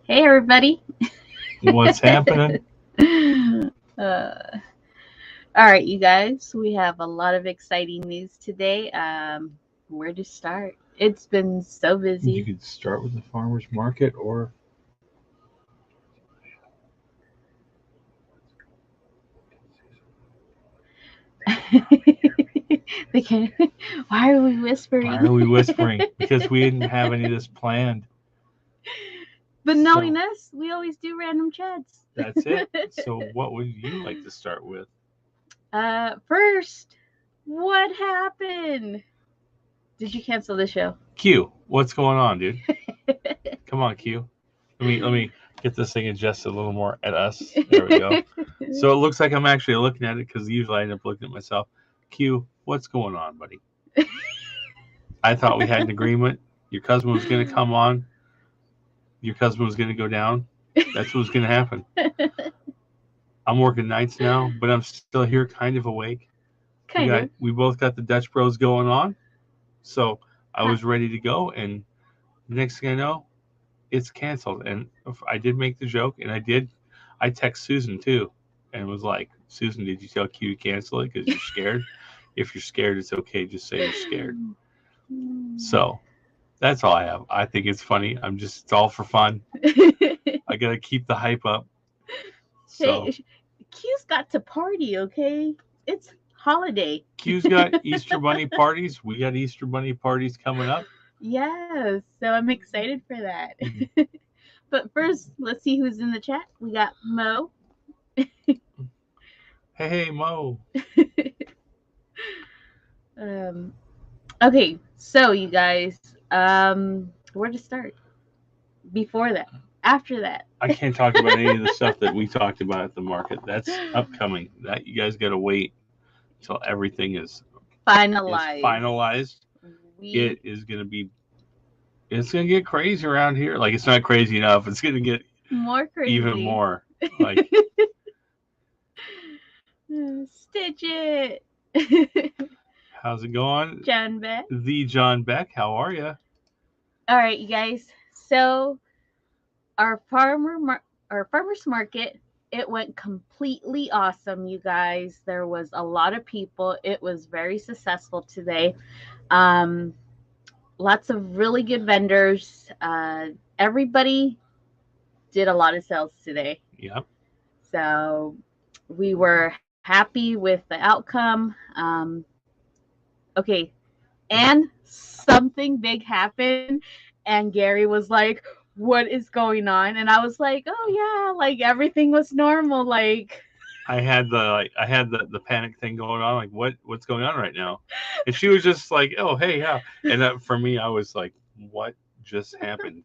Hey, everybody. What's happening? All right, you guys. We have a lot of exciting news today. Where to start? It's been so You busy. could start with the farmer's market or They can Why are we why whispering? are we whispering? Because we didn't have any of this planned. But knowing So us, we always do random chats. that's it. So what would you like to start with? First, what happened? Did you cancel the show? Q, what's going on, dude? Come on, Q. Let me get this thing adjusted a little more at us. There we go. So it looks like I'm actually looking at it because usually I end up looking at myself. Q, what's going on, buddy? I thought we had an agreement. Your cousin was going to come on. Your cousin was going to go down. That's what was going to happen. I'm working nights now, but I'm still here, kind of awake. Kind of. We both got the Dutch Bros going on, so I Huh. was ready to go. And the next thing I know, it's canceled. And I did make the joke, and I text Susan too, and was like, Susan, did you tell Q to cancel it because you're scared? If you're scared, it's okay. Just say you're scared. So that's all I have. I think it's funny. It's all for fun. I gotta keep the hype up. So Hey, Q's got to party, okay? It's holiday. Q's got Easter Bunny parties. We got Easter Bunny parties coming up. Yes, so I'm excited for that. Mhm. But first, let's see who's in the chat. We got Mo. Hey, Mo. um, okay, so you guys, where to start? Before that, after that. I can't talk about any of the stuff that we talked about at the market. That's upcoming. That you guys got to wait until everything is Finalized. finalized. We It is going to be. It's going to get crazy around here. Like it's not crazy enough. It's going to get more even crazy. more. Like Stitch it. how's it going, John Beck. the John Beck? How are you? All right, you guys. So our farmers market, it went completely awesome, you guys. There was a lot of people. It was very successful today. Um, Lots of really good vendors. Everybody did a lot of sales today. Yep. So we were happy with the outcome. Okay, and something big happened, and Gary was like, "What is going on?" And I was like, "Oh yeah, like everything was normal." Like, I had the panic thing going on. Like what's going on right now? And she was just like, oh hey yeah. And for me, I was like, what just happened?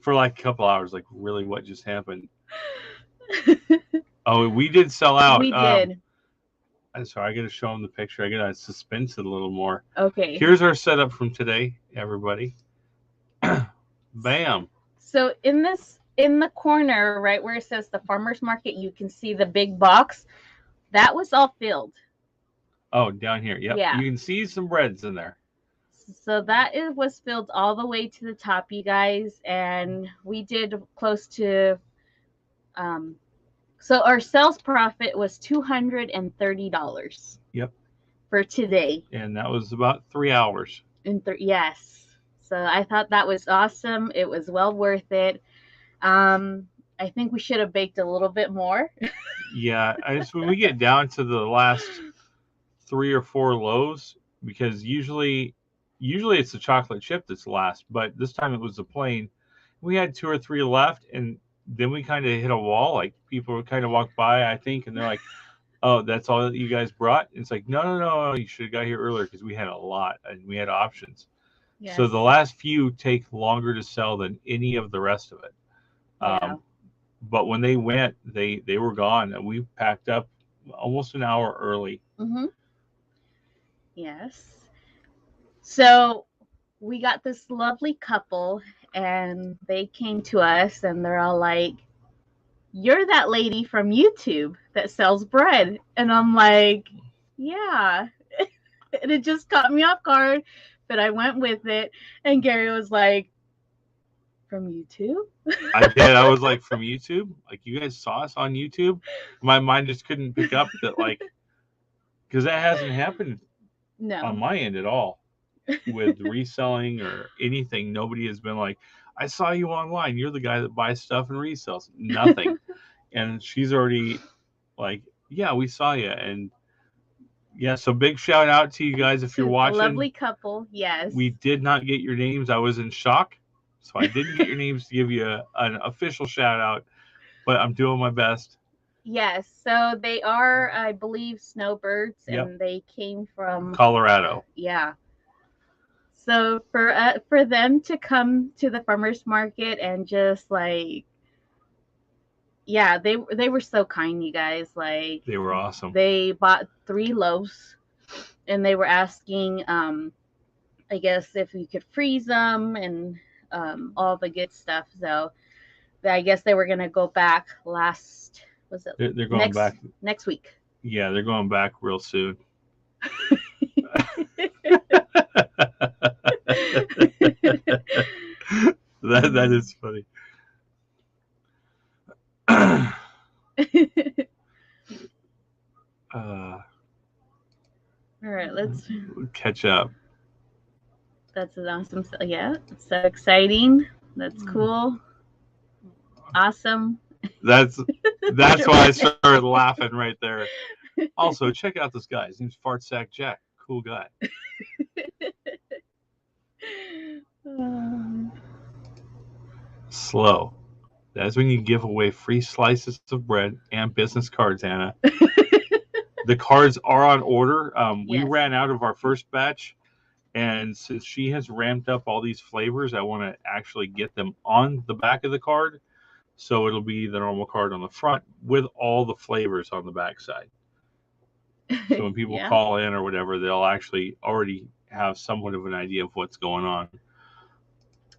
For like a couple hours, like really, what just happened? Oh, we did sell out. we did. I'm sorry, I got to show them the picture. I got to suspense it a little more. Okay. Here's our setup from today, everybody. Bam. So in the corner, right where it says the farmers market, you can see the big box. That was all filled. Oh, down here. Yep. Yeah. You can see some breads in there. So was filled all the way to the top, you guys, and we did close to. Um, so our sales profit was $230. Yep. For today. And that was about 3 hours. Yes. So I thought that was awesome. It was well worth it. I think we should have baked a little bit more. Yeah, when we get down to the last 3 or 4 lows, because usually it's the chocolate chip that's last, but this time it was the plain. We had 2 or 3 left, and then we kind of hit a wall. Like people kind of walked by, I think, and they're like, "Oh, that's all that you guys brought?" And it's like, no, you should have got here earlier because we had a lot and we had options. Yes. So the last few take longer to sell than any of the rest of it. Yeah. But when they went, they were gone, and we packed up almost an hour early. Mm-hmm. Yes. So we got this lovely couple, and they came to us, and they're all like, "You're that lady from YouTube that sells bread," and I'm like, "Yeah." And it just caught me off guard, but I went with it. And Gary was like, From YouTube? I did. I was like, from YouTube? Like, you guys saw us on YouTube? My mind just couldn't pick up that, like, because that hasn't happened on No. my end at all with reselling or anything. Nobody has been like, I saw you online. You're the guy that buys stuff and resells. Nothing. And she's already like, yeah, we saw you. And yeah, so big shout out to you guys if you're To the watching. lovely couple, yes. We did not get your names. I was in shock. So I didn't get your names to give you an official shout out, but I'm doing my best. Yes, so they are, I believe, snowbirds, Yep. and they came from Colorado. Yeah. So for them to come to the farmers market and just like, yeah, they were so kind, you guys. Like, They were awesome. they bought 3 loaves, and they were asking, I guess, if we could freeze them and all the good stuff. So I guess they were gonna go back They're going back next week. Yeah, they're going back real soon. that is funny. All right, let's catch up. That's an awesome. Yeah, so exciting. That's cool. Awesome. That's why I started laughing right there. Also, check out this guy. His name's Fartsack Jack. Cool guy. Slow. That's when you give away free slices of bread and business cards, Anna. The cards are on order. We ran out of our first batch, and since she has ramped up all these flavors, I want to actually get them on the back of the card. So it'll be the normal card on the front with all the flavors on the back side. So when people call in or whatever, they'll actually already have somewhat of an idea of what's going on.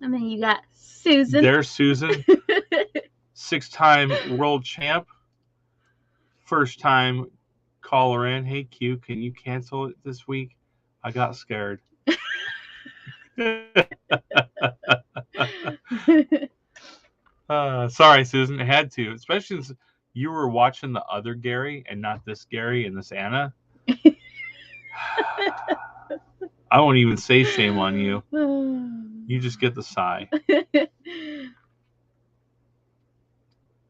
And then you got Susan. There's Susan. 6-time world champ. First time caller in. Hey, Q, can you cancel it this week? I got scared. Sorry, Susan. I had to, especially since you were watching the other Gary and not this Gary and this Anna. I won't even say shame on you. You just get the sigh.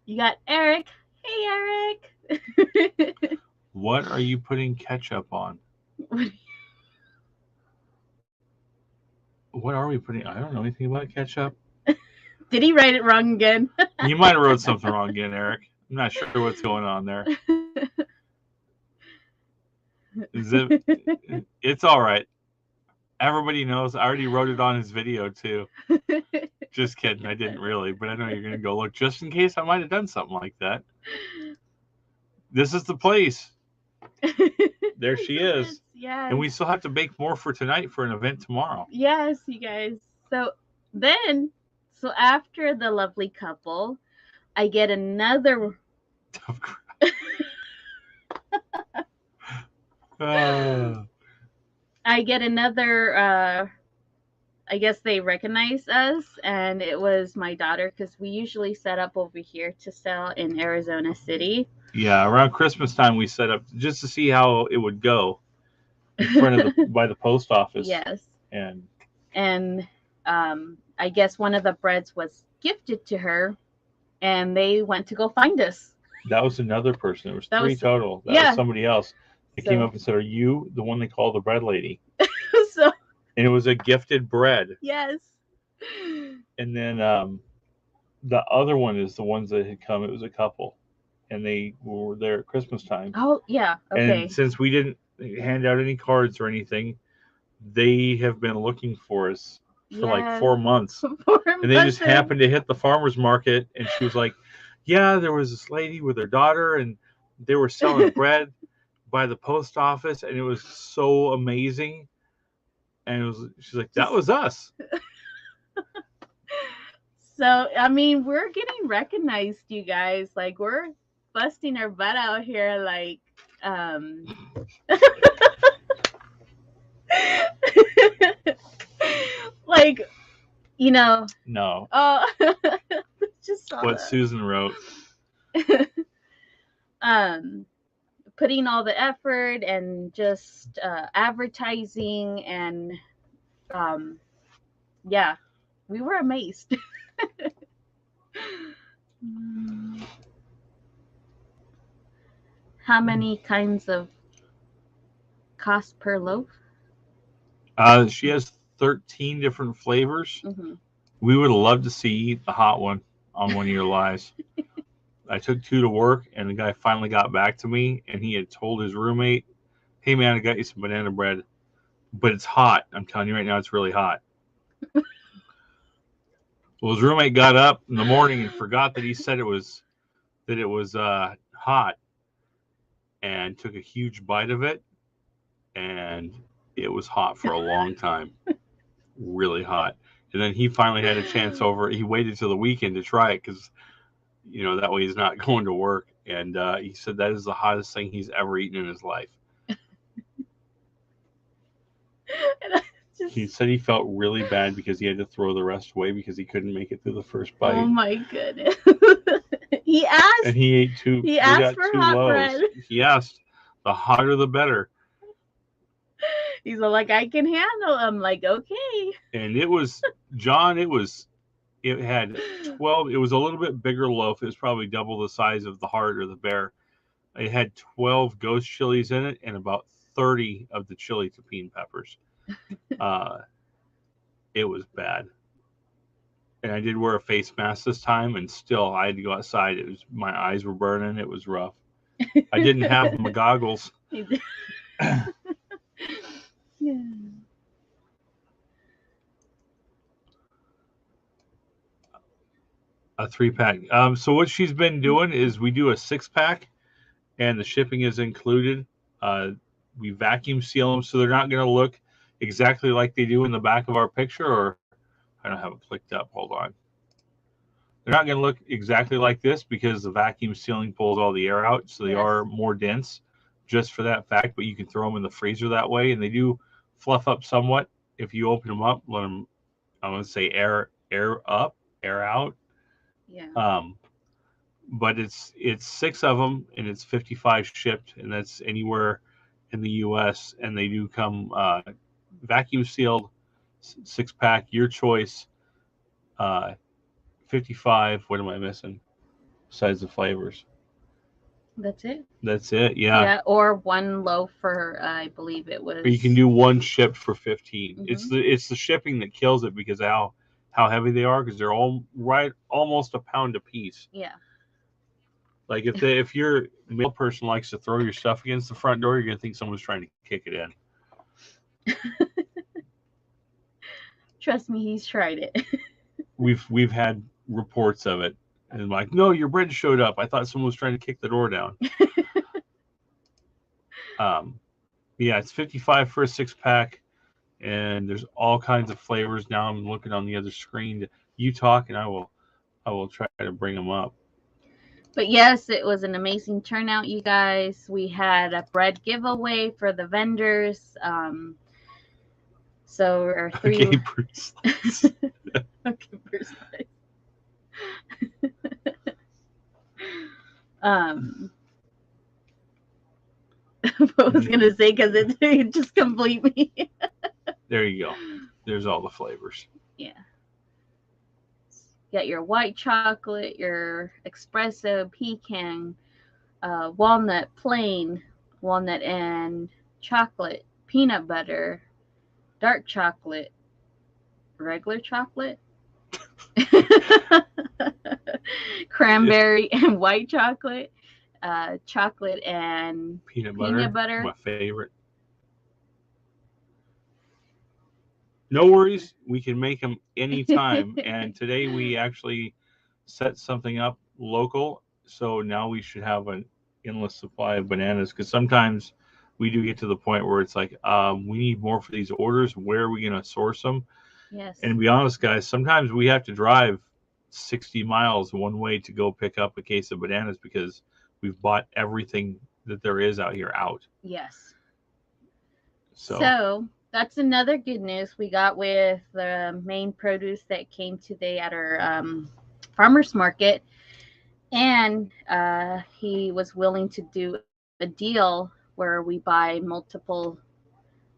You got Eric. Hey, Eric. What are you putting ketchup on? What are we putting? I don't know anything about ketchup. Did he write it wrong again? You might have wrote something wrong again, Eric. I'm not sure what's going on there. It's all right. Everybody knows. I already wrote it on his video, too. Just kidding. I didn't really, but I know you're going to go look just in case I might have done something like that. This is the place. There she is. Yes. And we still have to bake more for tonight for an event tomorrow. Yes, you guys. So after the lovely couple, I get another. I get another. I guess they recognize us, and it was my daughter, because we usually set up over here to sell in Arizona City. Yeah, around Christmas time we set up just to see how it would go in front of by the post office. Yes. And I guess one of the breads was gifted to her, and they went to go find us. That was another person. There was 3 total. That was somebody else. They came up and said, "Are you the one they call the bread lady?" And it was a gifted bread. Yes. And then the other one is the ones that had come. It was a couple, and they were there at Christmas time. Oh, yeah. Okay. And since we didn't hand out any cards or anything, they have been looking for us for like 4 months. And they just happened to hit the farmer's market, and she was like, yeah, there was this lady with her daughter, and they were selling bread by the post office, and it was so amazing. And she's like, that was us. So, I mean, we're getting recognized, you guys. Like, we're busting our butt out here, like, like, You know, No. oh, just saw What that. Susan wrote. Putting all the effort and just advertising and yeah, we were amazed. How many kinds of cost per loaf? She has 13 different flavors. Mm-hmm. We would love to see the hot one on one of your lives. I took 2 to work, and the guy finally got back to me, and he had told his roommate, "Hey man, I got you some banana bread, but it's hot. I'm telling you right now, it's really hot." Well, his roommate got up in the morning and forgot that he said it was hot, and took a huge bite of it, and it was hot for a long time, really hot. And then he finally had a chance over. He waited till the weekend to try it because that way he's not going to work. And he said that is the hottest thing he's ever eaten in his life. He said he felt really bad because he had to throw the rest away because he couldn't make it through the first bite. Oh my goodness. He asked. And he ate 2. He asked for hot loaves. bread. He asked, the hotter the better. He's like, I can handle. I'm like, okay. And it was, John, it had 12. It was a little bit bigger loaf. It was probably double the size of the heart or the bear. It had 12 ghost chilies in it and about 30 of the chili tapine peppers. It was bad. And I did wear a face mask this time, and still I had to go outside. My eyes were burning. It was rough. I didn't have my goggles. Yeah. A 3-pack. So what she's been doing is we do a 6-pack, and the shipping is included. We vacuum seal them so they're not going to look exactly like they do in the back of our picture. Or I don't have it clicked up. Hold on. They're not going to look exactly like this because the vacuum sealing pulls all the air out, so they are more dense just for that fact. But you can throw them in the freezer that way, and they do fluff up somewhat if you open them up. Let them, I want to say, air up, air out. Yeah. But it's 6 of them, and it's 55 shipped, and that's anywhere in the U.S. And they do come vacuum sealed, 6-pack, your choice. 55. What am I missing? Besides the flavors. That's it. That's it. Yeah. Yeah, or 1 loaf for I believe it was. Or you can do 1 shipped for 15. Mm-hmm. It's the shipping that kills it because of how heavy they are, because they're almost a pound a piece. Yeah. Like if your male person likes to throw your stuff against the front door, you're gonna think someone's trying to kick it in. Trust me, he's tried it. We've had reports of it, and I'm like, no, your bread showed up. I thought someone was trying to kick the door down. Yeah, it's 55 for a 6-pack, and there's all kinds of flavors. Now I'm looking on the other screen. You talk, and I will try to bring them up. But yes, it was an amazing turnout, you guys. We had a bread giveaway for the vendors. So our 3. Okay, Bruce. Okay, Bruce. What was gonna say because it just complete me. There you go. There's all the flavors. Yeah. You got your white chocolate, your espresso, pecan, walnut, plain walnut, and chocolate, peanut butter, dark chocolate, regular chocolate, cranberry and white chocolate, chocolate and peanut butter. My favorite. No worries, we can make them anytime. And today we actually set something up local, so now we should have an endless supply of bananas, because sometimes we do get to the point where it's like, we need more for these orders. Where are we going to source them? Yes. And to be honest, guys, sometimes we have to drive 60 miles one way to go pick up a case of bananas because we've bought everything that there is out here out. Yes. So that's another good news we got with the main produce that came today at our farmers market. And he was willing to do a deal where we buy multiple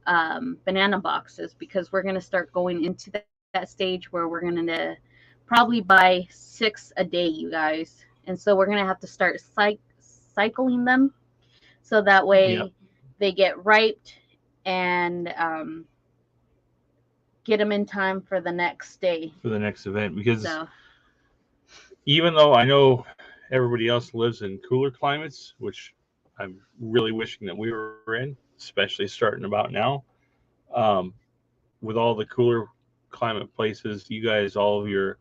banana boxes, because we're going to start going into that stage where we're going to probably buy 6 a day, you guys. And so we're going to have to start cycling them so that Yep. way they get ripe and get them in time for the next day. For the next event, because So, even though I know everybody else lives in cooler climates, which I'm really wishing that we were in, especially starting about now, um, with all the cooler climate places, you guys, all of your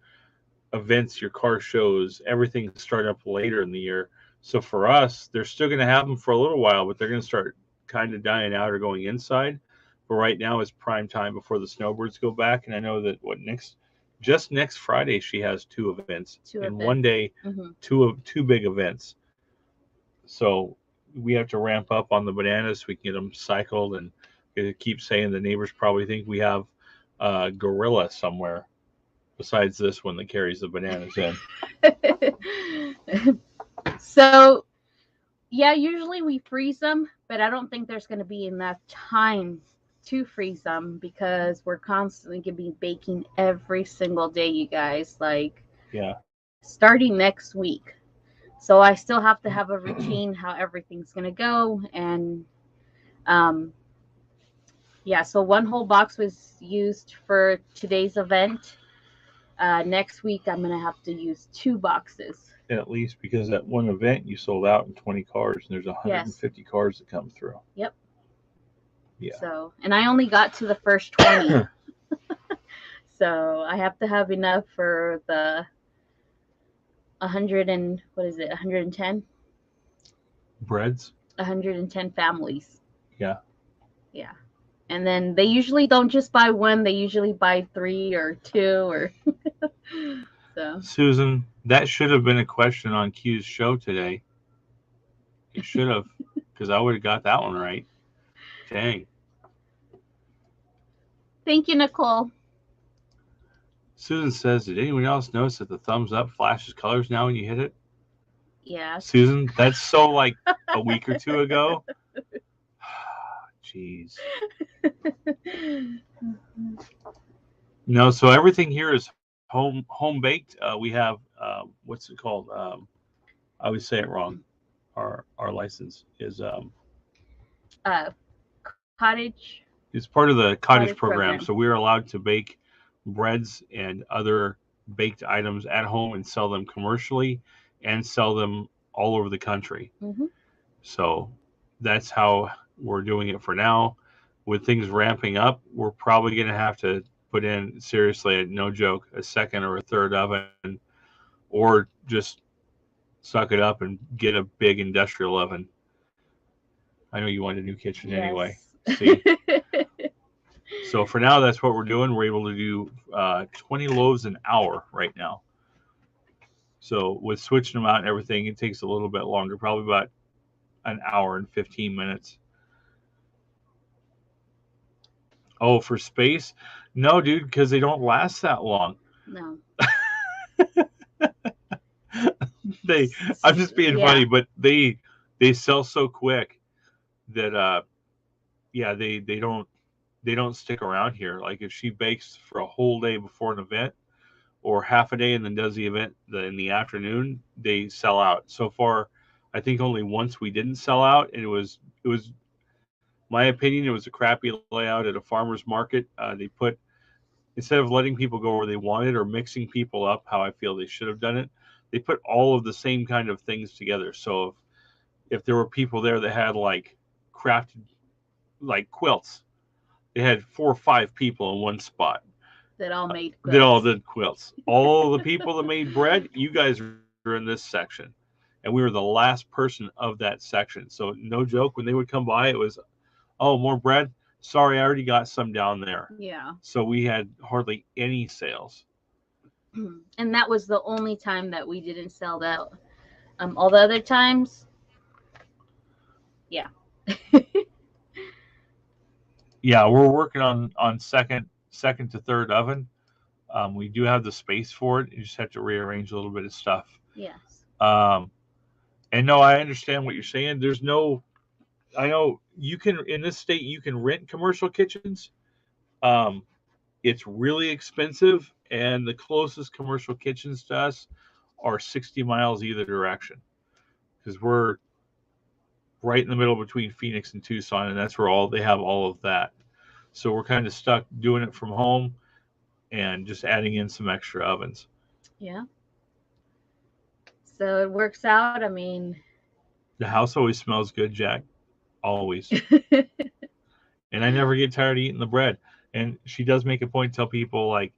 events, your car shows, everything start up later in the year. So for us, they're still going to have them for a little while, but they're going to start kind of dying out or going inside. But right now is prime time before the snowbirds go back. And I know that just next Friday, she has two events two in one events. day, Mm-hmm. two big events. So we have to ramp up on the bananas so we can get them cycled. And keep saying the neighbors probably think we have a gorilla somewhere besides this one that carries the bananas in. So, yeah, usually we freeze them, but I don't think there's going to be enough time to freeze them because we're constantly going to be baking every single day, you guys, like Yeah. starting next week. So I still have to have a routine how everything's going to go. And um, yeah, so one whole box was used for today's event. Next week, I'm going to have to use 2 boxes. At least because at one event you sold out in 20 cars and there's Yes. 150 cars that come through. Yep. Yeah. So, and I only got to the first 20. So I have to have enough for the 100 and what is it? 110? Breads? 110 families. Yeah. Yeah. And then they usually don't just buy one, they usually buy 3 or 2 or so. Susan, that should have been a question on Q's show today. It should have, because I would have got that one right. Dang. Thank you, Nicole. Susan says, did anyone else notice that the thumbs up flashes colors now when you hit it? Yeah. Susan, that's so like a week or two ago. Jeez. No, so everything here is home baked. We have what's it called? I always say it wrong. Our license is Cottage. it's part of the cottage program. program. So we're allowed to bake breads and other baked items at home and sell them commercially and sell them all over the country. Mm-hmm. So that's how we're doing it for now. With things ramping up, we're probably going to have to put in, seriously, no joke, a second or a third oven, or just suck it up and get a big industrial oven. I know you want a new kitchen anyway. See? So for now, that's what we're doing. We're able to do 20 loaves an hour right now. So with switching them out and everything, it takes a little bit longer, probably about an hour and 15 minutes. Oh, for space? No, dude, because they don't last that long. No. I'm just being funny, but they sell so quick that they don't stick around here. Like if she bakes for a whole day before an event or half a day and then does the event in the afternoon, they sell out. So far, I think only once we didn't sell out, and it was my opinion, it was a crappy layout at a farmer's market. They put, instead of letting people go where they wanted or mixing people up how I feel they should have done it, they put all of the same kind of things together. So if there were people there that had like crafted like quilts, they had 4 or 5 people in one spot that all made quilts. That all did quilts. All the people that made bread, you guys were in this section, and we were the last person of that section. So no joke, when they would come by, it was, oh, more bread. Sorry, I already got some down there. Yeah. So we had hardly any sales. And that was the only time that we didn't sell out. All the other times, yeah. Yeah, we're working on second to third oven. We do have the space for it. You just have to rearrange a little bit of stuff. Yes. Um, and no, I understand what you're saying. There's no, I know you can in this state you can rent commercial kitchens. Um, it's really expensive, and the closest commercial kitchens to us are 60 miles either direction because we're right in the middle between Phoenix and Tucson, and that's where all they have all of that. So we're kind of stuck doing it from home and just adding in some extra ovens. Yeah. So it works out. I mean, The house always smells good, Jack. Always. And I never get tired of eating the bread. And she does make a point to tell people, like,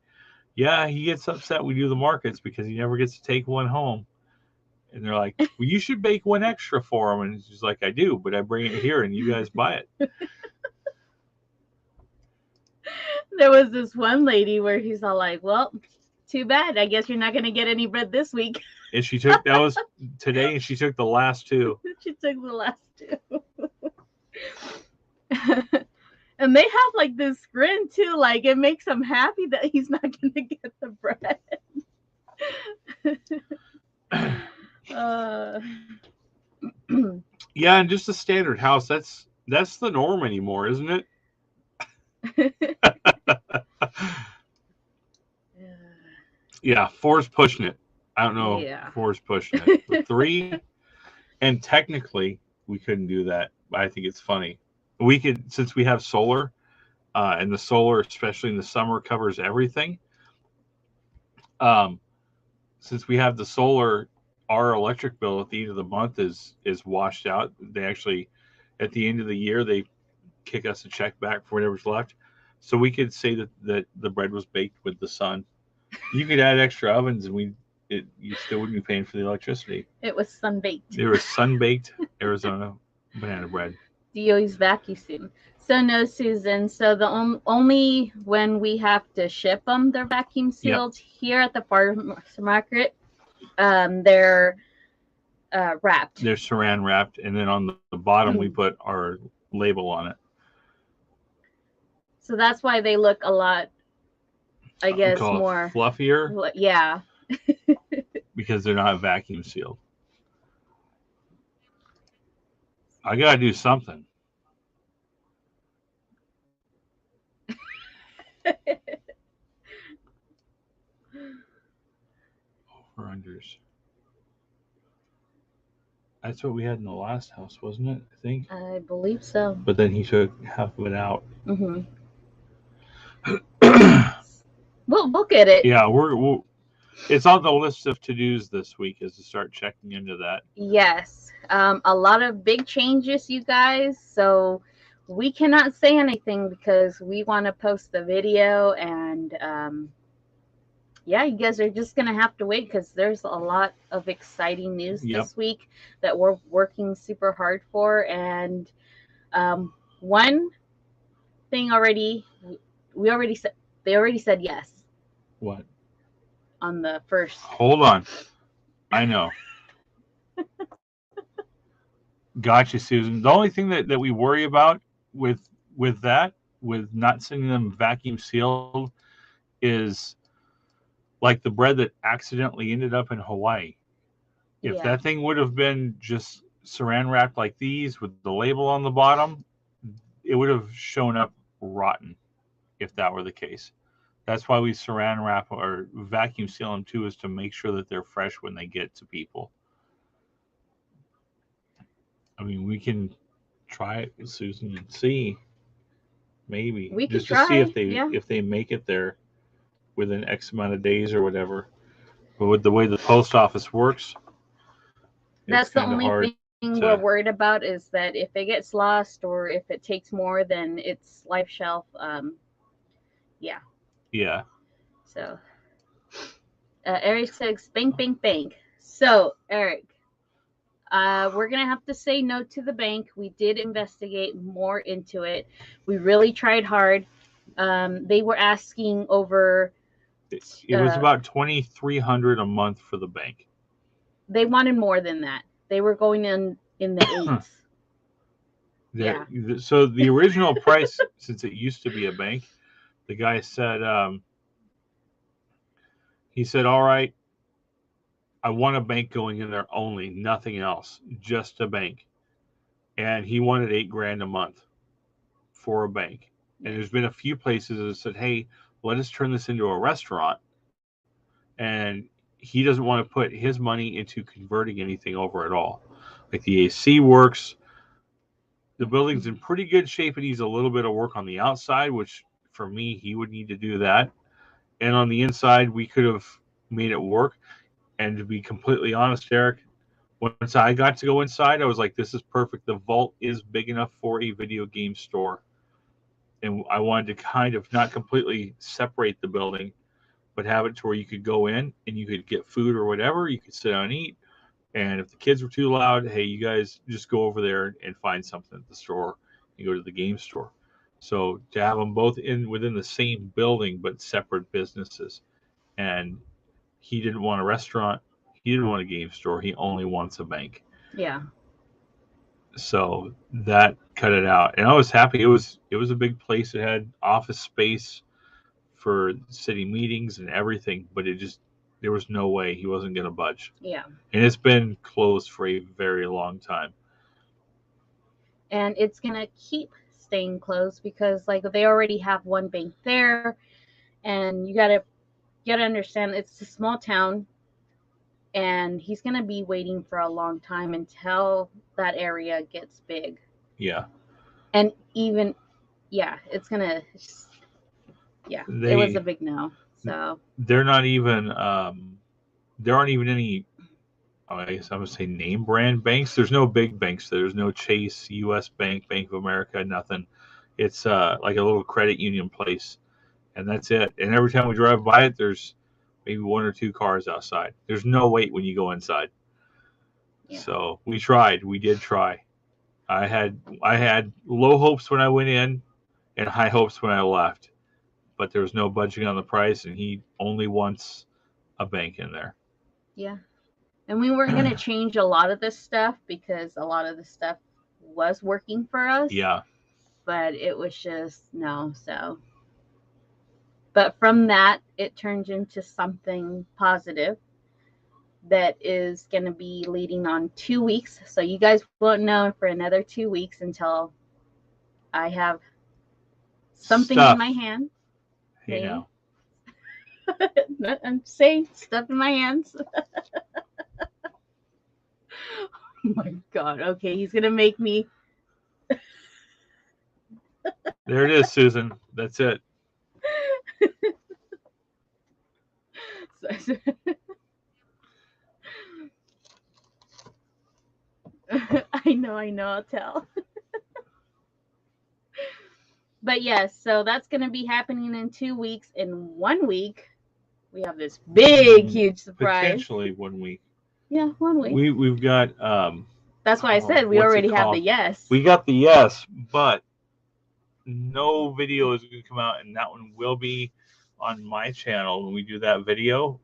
yeah, he gets upset we do the markets because he never gets to take one home. And they're like, well, you should bake one extra for him. And she's like, I do, but I bring it here and you guys buy it. there was this one lady where he's all like, well, too bad. I guess you're not going to get any bread this week. And she took, that was today, and she took the last two. She took the last two. And they have like this grin too, like it makes him happy that he's not going to get the bread. Yeah, and just a standard house, that's the norm anymore, isn't it? Yeah, 4's pushing it. I don't know. Yeah. 4's pushing it. But 3, and technically we couldn't do that. But I think it's funny. We could, since we have solar, and the solar, especially in the summer, covers everything. Since we have the solar, our electric bill at the end of the month is washed out. They actually, at the end of the year, they kick us a check back for whatever's left. So we could say that the bread was baked with the sun. You could add extra ovens, and you still wouldn't be paying for the electricity. It was sun-baked. It was sun-baked Arizona banana bread. Do you always vacuum seal? So no, Susan. So the only when we have to ship them, they're vacuum sealed. Yep. Here at the farmers market, they're wrapped. They're saran wrapped, and then on the bottom we put our label on it. So that's why they look a lot, I guess, more fluffier. Yeah. Because they're not vacuum sealed. I gotta do something. Over-unders. That's what we had in the last house, wasn't it? I think. I believe so. But then he took half of it out. Mm-hmm. We'll look at it. Yeah, we're it's on the list of to-dos this week, is to start checking into that. Yes. A lot of big changes, you guys. So we cannot say anything because we want to post the video, and yeah, you guys are just going to have to wait because there's a lot of exciting news this week that we're working super hard for. And one thing already, they already said yes. What? On the first. Hold on. I know. Gotcha, Susan. The only thing that we worry about with not sending them vacuum sealed is like the bread that accidentally ended up in Hawaii. If that thing would have been just saran wrapped like these with the label on the bottom, it would have shown up rotten if that were the case. That's why we saran wrap or vacuum seal them too, is to make sure that they're fresh when they get to people. I mean, we can try it with Susan and see, maybe we just to try. See if they make it there within X amount of days or whatever. But with the way the post office works, that's the only thing we're worried about, is that if it gets lost or if it takes more than its life shelf, Yeah. So, Eric says, bank, bank, bank. So, Eric, we're going to have to say no to the bank. We did investigate more into it. We really tried hard. They were asking over... It was about $2,300 a month for the bank. They wanted more than that. They were going in the 8s. Yeah. So the original price, since it used to be a bank, the guy said, he said, all right, I want a bank going in there only, nothing else, just a bank. And he wanted $8,000 a month for a bank. And there's been a few places that said, hey, let us turn this into a restaurant. And he doesn't want to put his money into converting anything over at all. Like the AC works, the building's in pretty good shape. It needs a little bit of work on the outside, which for me, he would need to do that. And on the inside, we could have made it work. And to be completely honest, Eric, once I got to go inside, I was like, this is perfect. The vault is big enough for a video game store. And I wanted to kind of not completely separate the building, but have it to where you could go in and you could get food or whatever. You could sit down and eat. And if the kids were too loud, hey, you guys just go over there and find something at the store and go to the game store. So to have them both within the same building but separate businesses. And he didn't want a restaurant. He didn't want a game store. He only wants a bank. Yeah. So that cut it out. And I was happy. It was a big place. It had office space for city meetings and everything, but there was no way he wasn't going to budge. Yeah. And it's been closed for a very long time. And it's going to keep staying closed because like they already have one bank there, and you got to understand it's a small town, and he's going to be waiting for a long time until that area gets big. Yeah. And even it's going to it was a big no. So they're not even there aren't even any, I guess I would say, name brand banks. There's no big banks. There's no Chase, U.S. Bank, Bank of America, nothing. It's like a little credit union place, and that's it. And every time we drive by it, there's maybe one or two cars outside. There's no wait when you go inside. Yeah. So we tried. We did try. I had low hopes when I went in and high hopes when I left, but there was no budging on the price, and he only wants a bank in there. Yeah. And we weren't going to change a lot of this stuff because a lot of the stuff was working for us. Yeah. But it was just no. So, but from that, it turned into something positive that is going to be leading on 2 weeks. So you guys won't know for another 2 weeks until I have something in my hand. Hey, now. I'm saying stuff in my hands. Oh my God. Okay, he's going to make me. There it is, Susan. That's it. I know, I'll tell. But yes, so that's going to be happening in 2 weeks. In 1 week, we have this big, huge surprise. Potentially 1 week. Yeah, 1 week. We've got. That's why I said we already have the yes. We got the yes, but no video is going to come out, and that one will be on my channel when we do that video.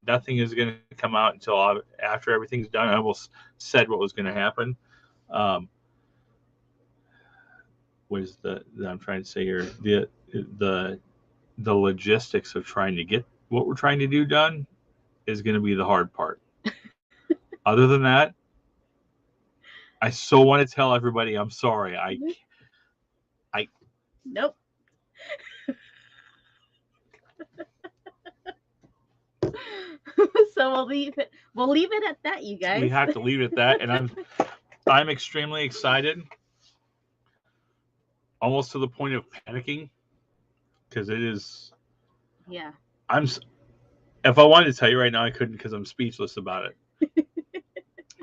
Nothing is going to come out until after everything's done. I almost said what was going to happen. What is I'm trying to say here? The logistics of trying to get what we're trying to do done is going to be the hard part. Other than that, I so want to tell everybody I'm sorry. I nope. So we'll leave it at that, you guys. We have to leave it at that, and I'm extremely excited, almost to the point of panicking, because it is. Yeah. If I wanted to tell you right now, I couldn't because I'm speechless about it.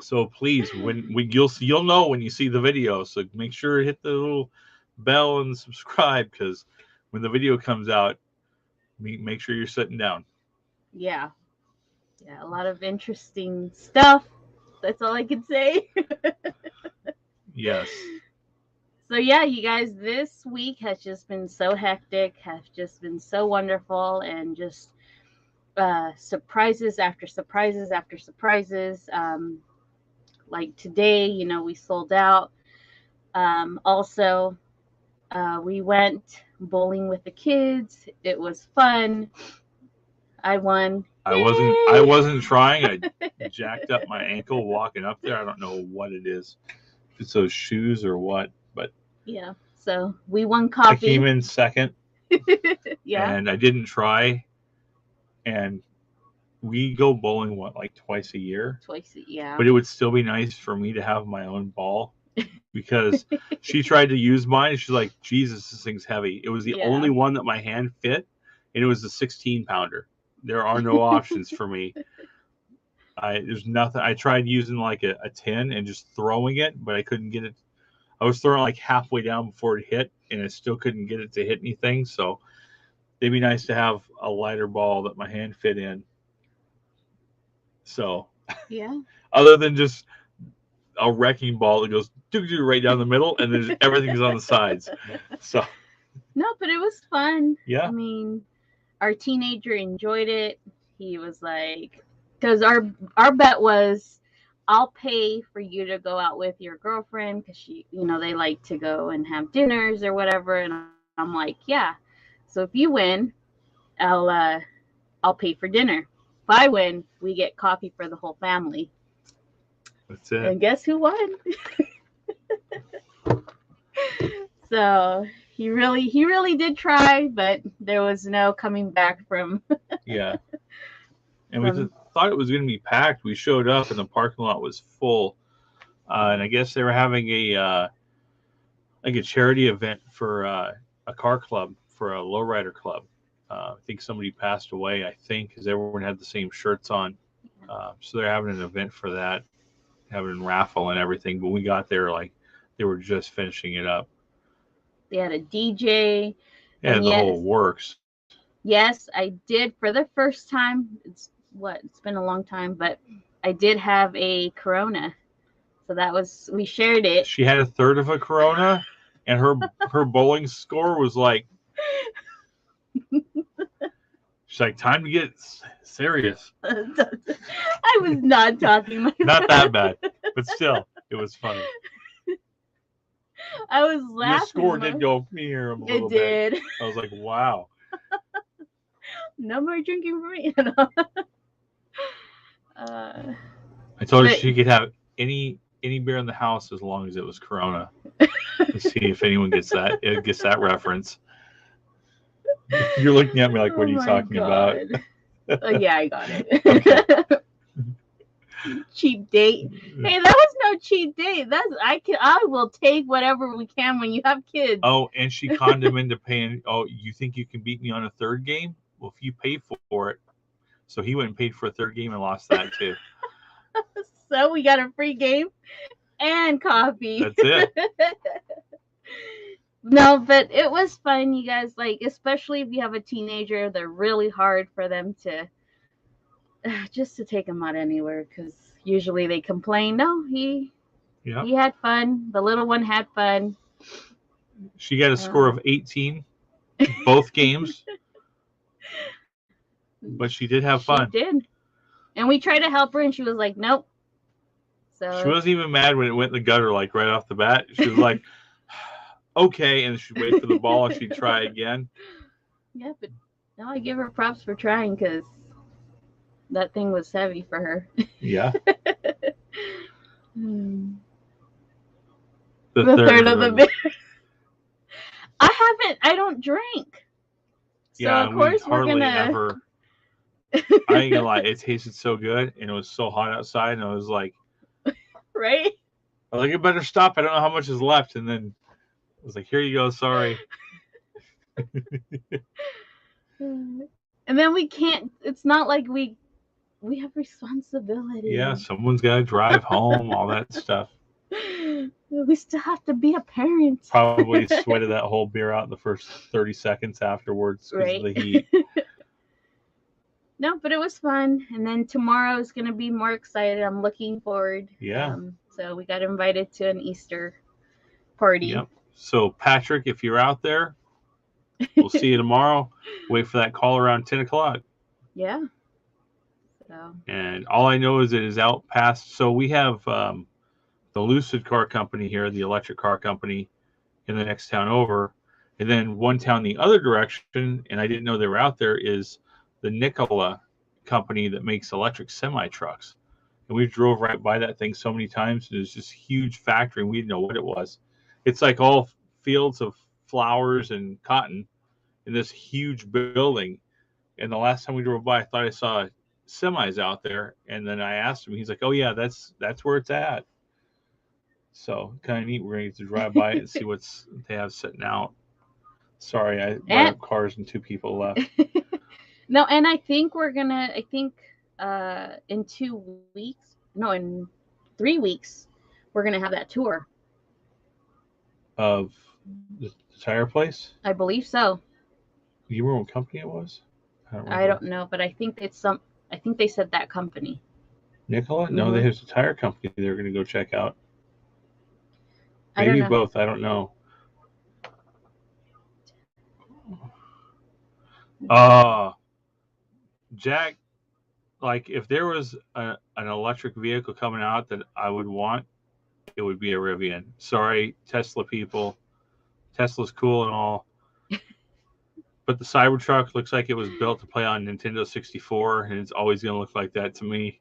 So please, you'll know when you see the video. So make sure to hit the little bell and subscribe, because when the video comes out, make sure you're sitting down. Yeah. Yeah, a lot of interesting stuff. That's all I can say. Yes. So yeah, you guys, this week has just been so hectic, has just been so wonderful, and just surprises after surprises after surprises. Like today, we sold out. Also, we went bowling with the kids. It was fun. I won. I Yay! wasn't trying. I jacked up my ankle walking up there. I don't know what it is. If it's those shoes or what, but Yeah. So we won I came coffee. in second Yeah. and I didn't try. And we go bowling like twice a year, Twice. Yeah. but it would still be nice for me to have my own ball because she tried to use mine. And she's like, Jesus, this thing's heavy. It was the Yeah. only one that my hand fit, and it was a 16-pounder. There are no options for me. There's nothing. I tried using like a 10 and just throwing it, but I couldn't get it. I was throwing like halfway down before it hit, and I still couldn't get it to hit anything. So it'd be nice to have a lighter ball that my hand fit in. So Yeah. other than just a wrecking ball that goes right down the middle, and then everything's on the sides. So No, but it was fun. yeah. I mean, our teenager enjoyed it. He was like, because our bet was, I'll pay for you to go out with your girlfriend because they like to go and have dinners or whatever. And I'm like, yeah. So if you win, I'll pay for dinner. If I win, we get coffee for the whole family. That's it. And guess who won? So he really did try, but there was no coming back from. Yeah. And we thought it was going to be packed. We showed up and the parking lot was full. And I guess they were having a charity event for a car club, for a lowrider club. I think somebody passed away, because everyone had the same shirts on. So they're having an event for that, having a raffle and everything. But we got there like they were just finishing it up. They had a DJ. Yeah, the whole works. Yes, I did for the first time. It's been a long time, but I did have a Corona. So we shared it. She had a third of a Corona, and her bowling score was like, she's like, time to get serious. I was not talking. Not that bad, but still, it was funny. I was laughing. Your score did go here a little bit. It did. I was like, wow. No more drinking for me. I told her she could have any beer in the house as long as it was Corona. Let's see if anyone gets that reference. You're looking at me like, what are you talking about? Yeah, I got it. Okay. Cheap date. Hey, that was no cheap date. I will take whatever we can when you have kids. Oh, and she conned him into paying. Oh, you think you can beat me on a third game? Well, if you pay for it. So he went and paid for a third game and lost that too. So we got a free game and coffee. That's it. No, but it was fun, you guys. Like, especially if you have a teenager, they're really hard for them to just to take them out anywhere, because usually they complain. No, he had fun. The little one had fun. She got a score of 18 both games, but she did have fun. She did, and we tried to help her, and she was like, "Nope." So she wasn't even mad when it went in the gutter, like right off the bat. She was like, "Okay," and she'd wait for the ball and she'd try again. Yeah, but no, I give her props for trying, because that thing was heavy for her. Yeah. The third of the beer. I don't drink. So yeah, of course we're gonna ever. I ain't gonna lie, it tasted so good, and it was so hot outside, and I was like, right? I was like, I better stop. I don't know how much is left, and then I was like, here you go. Sorry. And then we can't. It's not like we have responsibility. Yeah, someone's got to drive home, all that stuff. We still have to be a parent. Probably sweated that whole beer out in the first 30 seconds afterwards because of the heat. No, but it was fun. And then tomorrow is going to be more excited. I'm looking forward. Yeah. So we got invited to an Easter party. Yep. So, Patrick, if you're out there, we'll see you tomorrow. Wait for that call around 10 o'clock. Yeah. So. And all I know is it is out past. So we have the Lucid car company here, the electric car company in the next town over. And then one town the other direction, and I didn't know they were out there, is the Nikola company that makes electric semi trucks. And we drove right by that thing so many times. And it was just a huge factory, and we didn't know what it was. It's like all fields of flowers and cotton in this huge building. And the last time we drove by, I thought I saw semis out there. And then I asked him, he's like, "Oh yeah, that's where it's at." So kind of neat. We're going to get to drive by it and see what's they have sitting out. Sorry, I brought up cars and two people left. No, and I think in 2 weeks, no, in 3 weeks, we're going to have that tour. Of the tire place? I believe so. You remember what company it was? I don't know, but I think they said that company. Nikola? No, there's a tire company they're going to go check out. Maybe both. I don't know. Jack, like if there was an electric vehicle coming out that I would want, it would be a Rivian. Sorry, Tesla people. Tesla's cool and all. But the Cybertruck looks like it was built to play on Nintendo 64, and it's always going to look like that to me.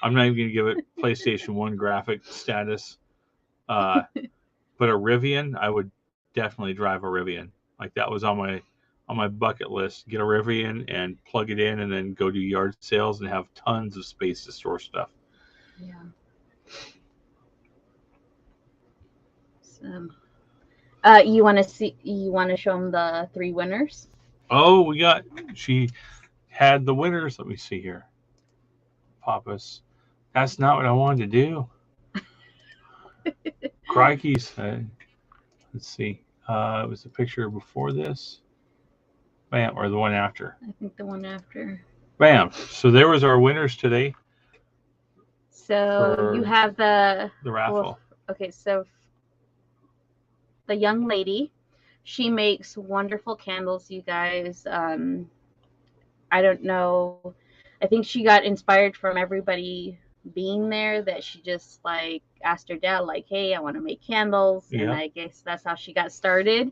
I'm not even going to give it PlayStation 1 graphic status. But a Rivian, I would definitely drive a Rivian. Like that was on my bucket list. Get a Rivian and plug it in, and then go do yard sales and have tons of space to store stuff. Yeah. So, you want to show them the 3 winners? Oh, she had the winners. Let me see here. Pappas. That's not what I wanted to do. Crikey's. Let's see. It was the picture before this. Bam, or the one after. I think the one after. Bam. So there was our winners today. So you have the raffle. Well, okay, so the young lady, she makes wonderful candles, you guys. I don't know. I think she got inspired from everybody being there, that she just like asked her dad, like, "Hey, I want to make candles." Yeah. And I guess that's how she got started.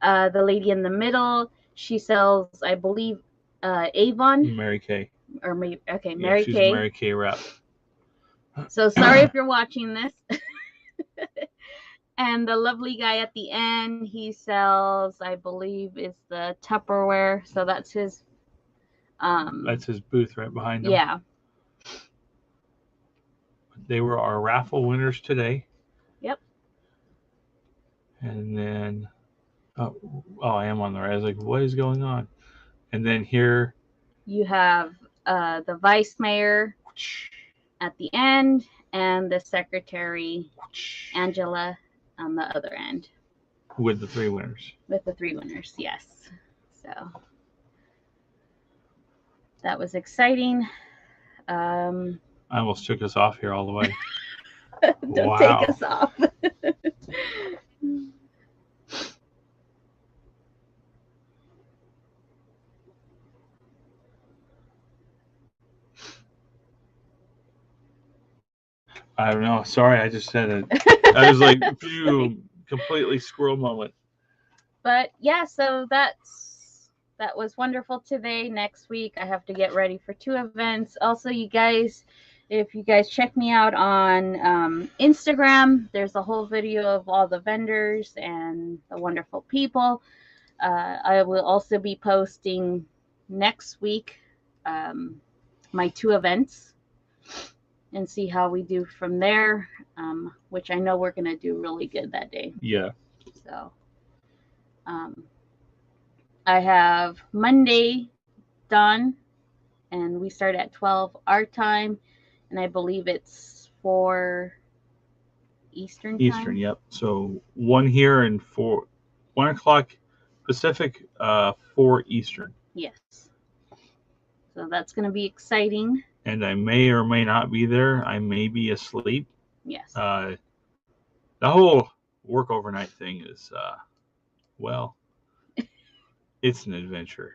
The lady in the middle, she sells, I believe, Avon. Mary Kay. Or Mary Kay. She's a Mary Kay rep. So sorry if you're watching this. And the lovely guy at the end, he sells, I believe, is the Tupperware. So that's his. That's his booth right behind him. Yeah. They were our raffle winners today. Yep. And then, I am on the right. I was like, what is going on? And then here. You have the vice mayor at the end and the secretary, Angela, on the other end. With the 3 winners. With the 3 winners, yes. So that was exciting. I almost took us off here all the way. Don't take us off. I don't know. Sorry, I just had I was like, completely squirrel moment. But yeah, so that was wonderful today. Next week, I have to get ready for 2 events. Also, you guys, if you guys check me out on Instagram, there's a whole video of all the vendors and the wonderful people. I will also be posting next week my 2 events and see how we do from there, which I know we're going to do really good that day. Yeah. So I have Monday done, and we start at 12 our time, and I believe it's 4 Eastern time. Eastern, yep. So 1 here and 1 o'clock Pacific, 4 Eastern. Yes. So that's going to be exciting. And I may or may not be there. I may be asleep. Yes. The whole work overnight thing is, it's an adventure.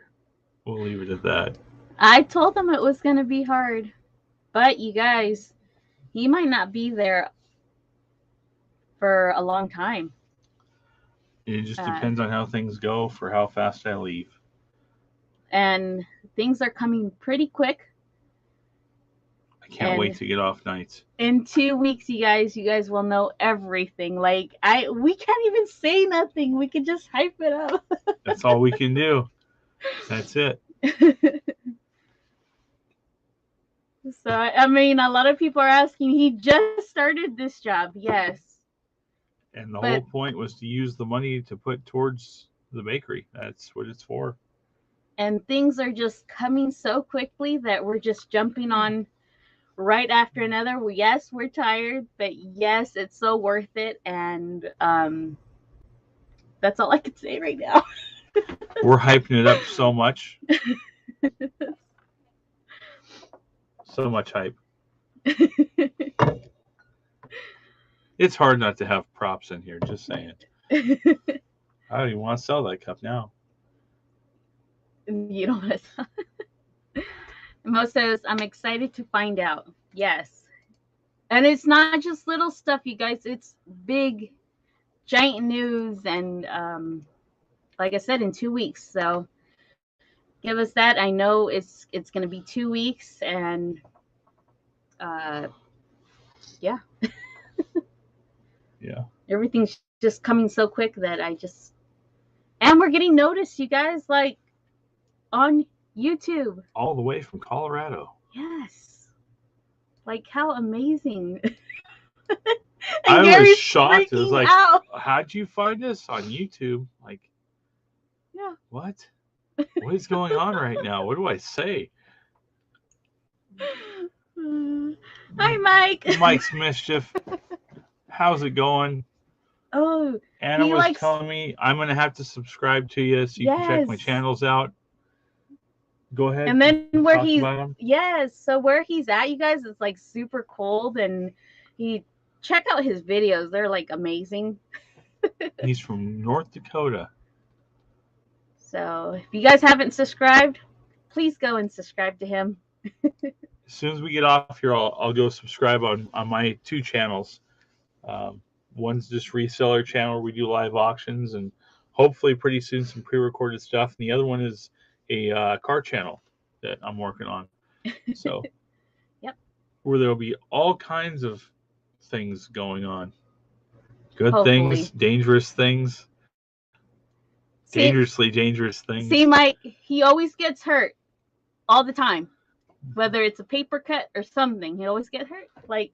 We'll leave it at that. I told them it was going to be hard. But you guys, he might not be there for a long time. It just depends on how things go for how fast I leave. And things are coming pretty quick. I can't wait to get off nights. In 2 weeks, you guys will know everything. Like we can't even say nothing. We can just hype it up. That's all we can do. That's it. So I mean, a lot of people are asking. He just started this job, yes. And the whole point was to use the money to put towards the bakery. That's what it's for. And things are just coming so quickly that we're just jumping on right after another. Yes, we're tired, but yes, it's so worth it. And that's all I can say right now. We're hyping it up so much. So much hype. It's hard not to have props in here, just saying. I don't even want to sell that cup now. You don't want to. Mo says, I'm excited to find out. Yes. And it's not just little stuff, you guys. It's big, giant news. And like I said, in 2 weeks. So give us that. I know it's going to be 2 weeks. And yeah. Yeah. Everything's just coming so quick that and we're getting noticed, you guys, like on YouTube. All the way from Colorado. Yes. Like, how amazing. I was shocked. It was like, how'd you find us on YouTube? Like, yeah. What is going on right now? What do I say? Hi, Mike. Mike's Mischief. How's it going? Oh, Anna was telling me I'm going to have to subscribe to you so you can check my channels out. Go ahead. And then where so where he's at, you guys, it's like super cold, and check out his videos. They're like amazing. He's from North Dakota. So if you guys haven't subscribed, please go and subscribe to him. As soon as we get off here, I'll go subscribe on my 2 channels. One's just reseller channel where we do live auctions and hopefully pretty soon some pre-recorded stuff. And the other one is a car channel that I'm working on. So yep. Where there'll be all kinds of things going on. Good things, dangerous things. Dangerously dangerous things. See, Mike, he always gets hurt all the time. Whether it's a paper cut or something, he always gets hurt. Like,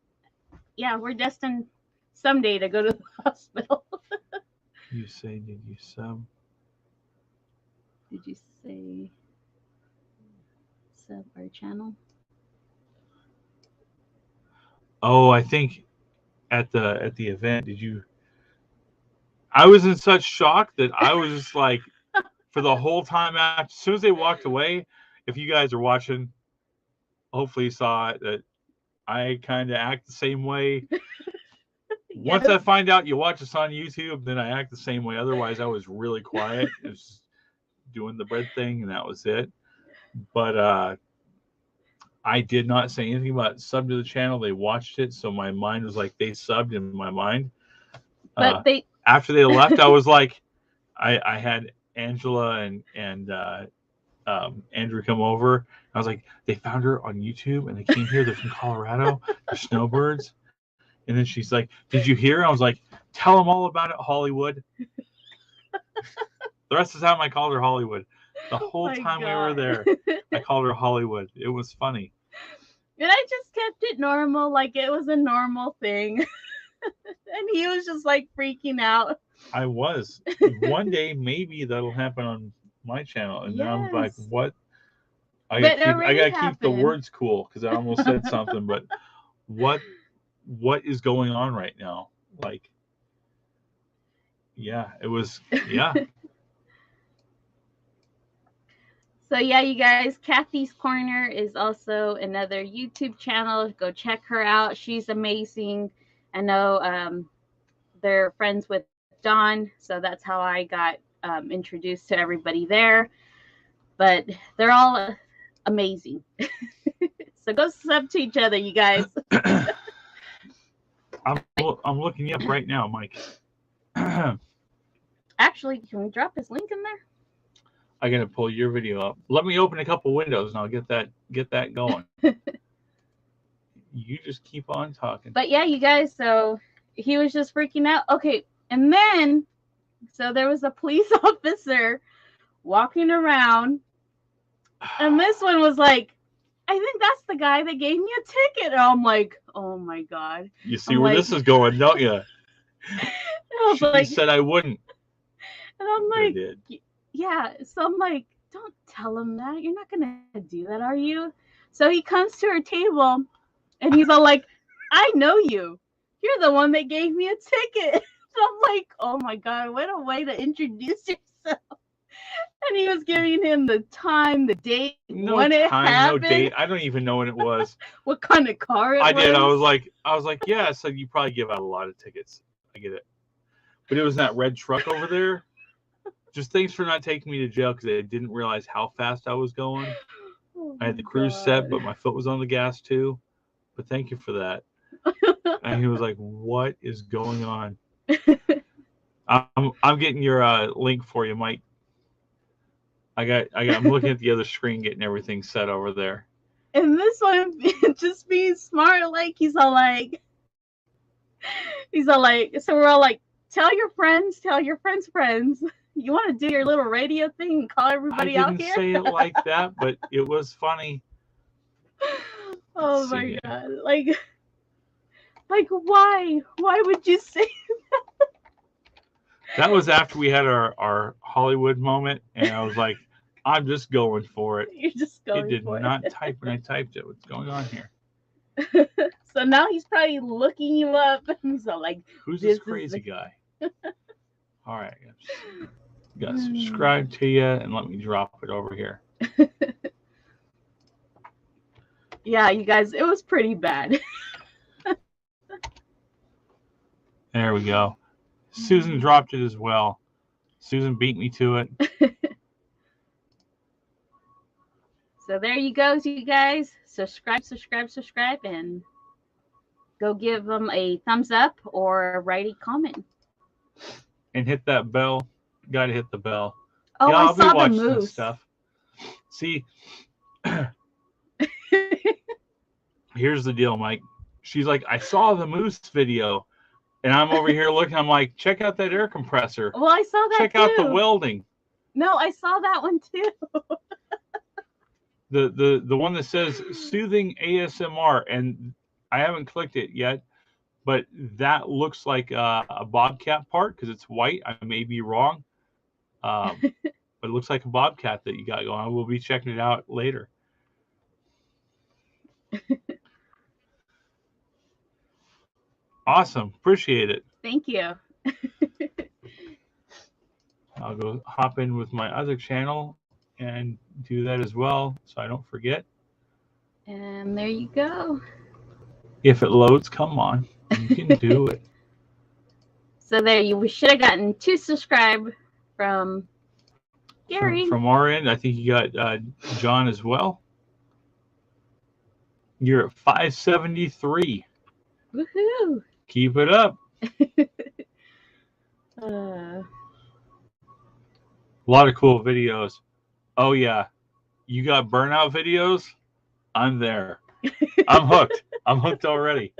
yeah, we're destined someday to go to the hospital. You say, did you sub? Did you say sub our channel? Oh, I think at the event, did you? I was in such shock that I was just like, for the whole time after, as soon as they walked away, if you guys are watching, hopefully you saw it, that I kind of act the same way. Once I find out you watch us on YouTube, then I act the same way. Otherwise, I was really quiet. It was just doing the bread thing, and that was it. But I did not say anything about sub to the channel. They watched it, so my mind was like they subbed in my mind. But after they left, I was like, I had Angela and Andrew come over. I was like, they found her on YouTube, and they came here. They're from Colorado. They're snowbirds. And then she's like, did you hear? I was like, tell them all about it, Hollywood. The rest of the time I called her Hollywood. The whole time we were there, I called her Hollywood. It was funny. And I just kept it normal, like it was a normal thing. And he was just like freaking out. I was. One day, maybe that'll happen on my channel. And then I'm like, what? I gotta keep the words cool because I almost said something, but what is going on right now? Like, yeah, it was, yeah. So yeah, you guys, Kathy's Corner is also another YouTube channel. Go check her out. She's amazing. I know they're friends with Dawn, so that's how I got introduced to everybody there. But they're all amazing. So go sub to each other, you guys. I'm looking you up right now, Mike. Actually, can we drop his link in there? I gotta pull your video up. Let me open a couple windows and I'll get that going. You just keep on talking. But yeah, you guys, so he was just freaking out. Okay, and then so there was a police officer walking around, and this one was like, I think that's the guy that gave me a ticket. And I'm like, oh my God. You see where this is going, don't you? I was she said I wouldn't. And I'm like, I did. Yeah. So I'm like, don't tell him that. You're not going to do that, are you? So he comes to her table and he's all like, I know you. You're the one that gave me a ticket. So I'm like, oh my God, what a way to introduce yourself. And he was giving him the time, the date, when it happened. No date. I don't even know when it was. What kind of car it was. I did. I was like, yeah. So you probably give out a lot of tickets. I get it. But it was that red truck over there. Just thanks for not taking me to jail because I didn't realize how fast I was going. Oh I had the cruise set, but my foot was on the gas too. But thank you for that. And he was like, "What is going on?" I'm getting your link for you, Mike. I'm looking at the other screen, getting everything set over there. And this one, just being smart, like he's all like, so we're all like, tell your friends' friends. You want to do your little radio thing and call everybody out here? I didn't say it like that, but it was funny. Oh my God! Like why? Why would you say that? That was after we had our Hollywood moment, and I was like, I'm just going for it. You're just going for it. It did not type when I typed it. What's going on here? So now he's probably looking you up. He's all like, who's this crazy guy? All right. Got to subscribe to you, and let me drop it over here. Yeah, you guys, it was pretty bad. There we go. Susan dropped it as well. Susan beat me to it. So there you go, you guys. Subscribe, and go give them a thumbs up or write a comment. And hit that bell. Got to hit the bell. Oh, yeah, I'll be watching the this stuff. See, here's the deal, Mike. She's like, I saw the moose video. And I'm over here looking. I'm like, check out that air compressor. Well, I saw that Check out the welding. No, I saw that one too. The one that says soothing ASMR, and I haven't clicked it yet, but that looks like a bobcat part because it's white. I may be wrong, but it looks like a bobcat that you got going on. We'll be checking it out later. Awesome. Appreciate it. Thank you. I'll go hop in with my other channel and do that as well so I don't forget. And there you go. If it loads, come on. You can do it. So there we should have gotten 2 subscribe from Gary. From our end, I think you got John as well. You're at 573. Woohoo! Keep it up. A lot of cool videos. Oh yeah, you got burnout videos? I'm there. I'm hooked. I'm hooked already.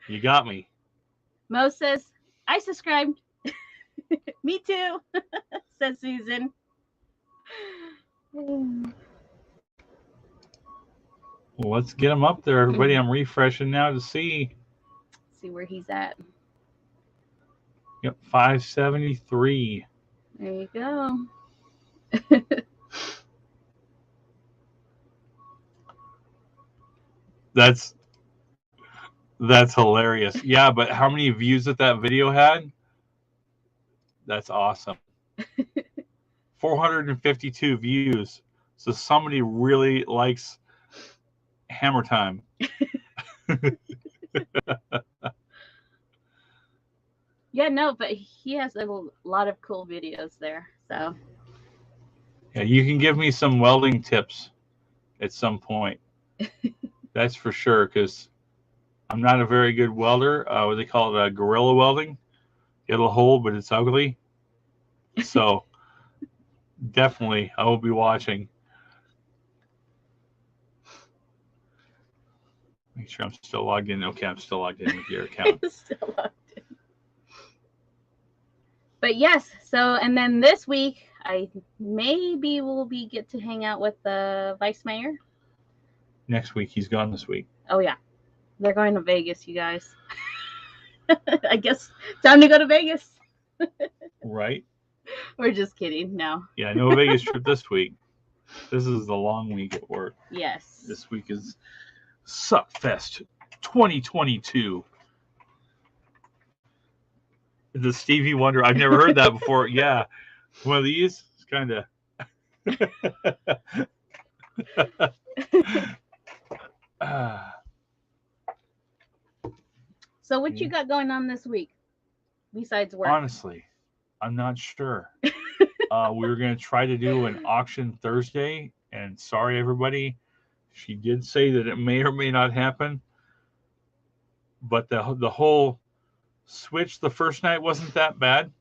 You got me. Mo says, I subscribed. Me too, says Susan. Well, let's get him up there, everybody. I'm refreshing now to see where he's at. Yep, 573. There you go. That's hilarious. Yeah, but how many views that video had? That's awesome. 452 views. So somebody really likes Hammer Time. Yeah, no, but he has a lot of cool videos there. So yeah, you can give me some welding tips at some point. That's for sure, because I'm not a very good welder. What they call it, guerrilla welding. It'll hold, but it's ugly. So definitely, I will be watching. Make sure I'm still logged in. Okay, I'm still logged in with your account. Still locked in. But yes, so and then this week I maybe will get to hang out with the vice mayor. Next week, he's gone this week. Oh yeah, they're going to Vegas, you guys. I guess time to go to Vegas. Right? We're just kidding. No. Yeah, no Vegas trip this week. This is the long week at work. Yes. This week is Suckfest 2022. The Stevie Wonder. I've never heard that before. Yeah. One of these. It's kind of. So what you got going on this week besides work? Honestly, I'm not sure. We were going to try to do an auction Thursday, and sorry, everybody. She did say that it may or may not happen. But the whole switch the first night wasn't that bad.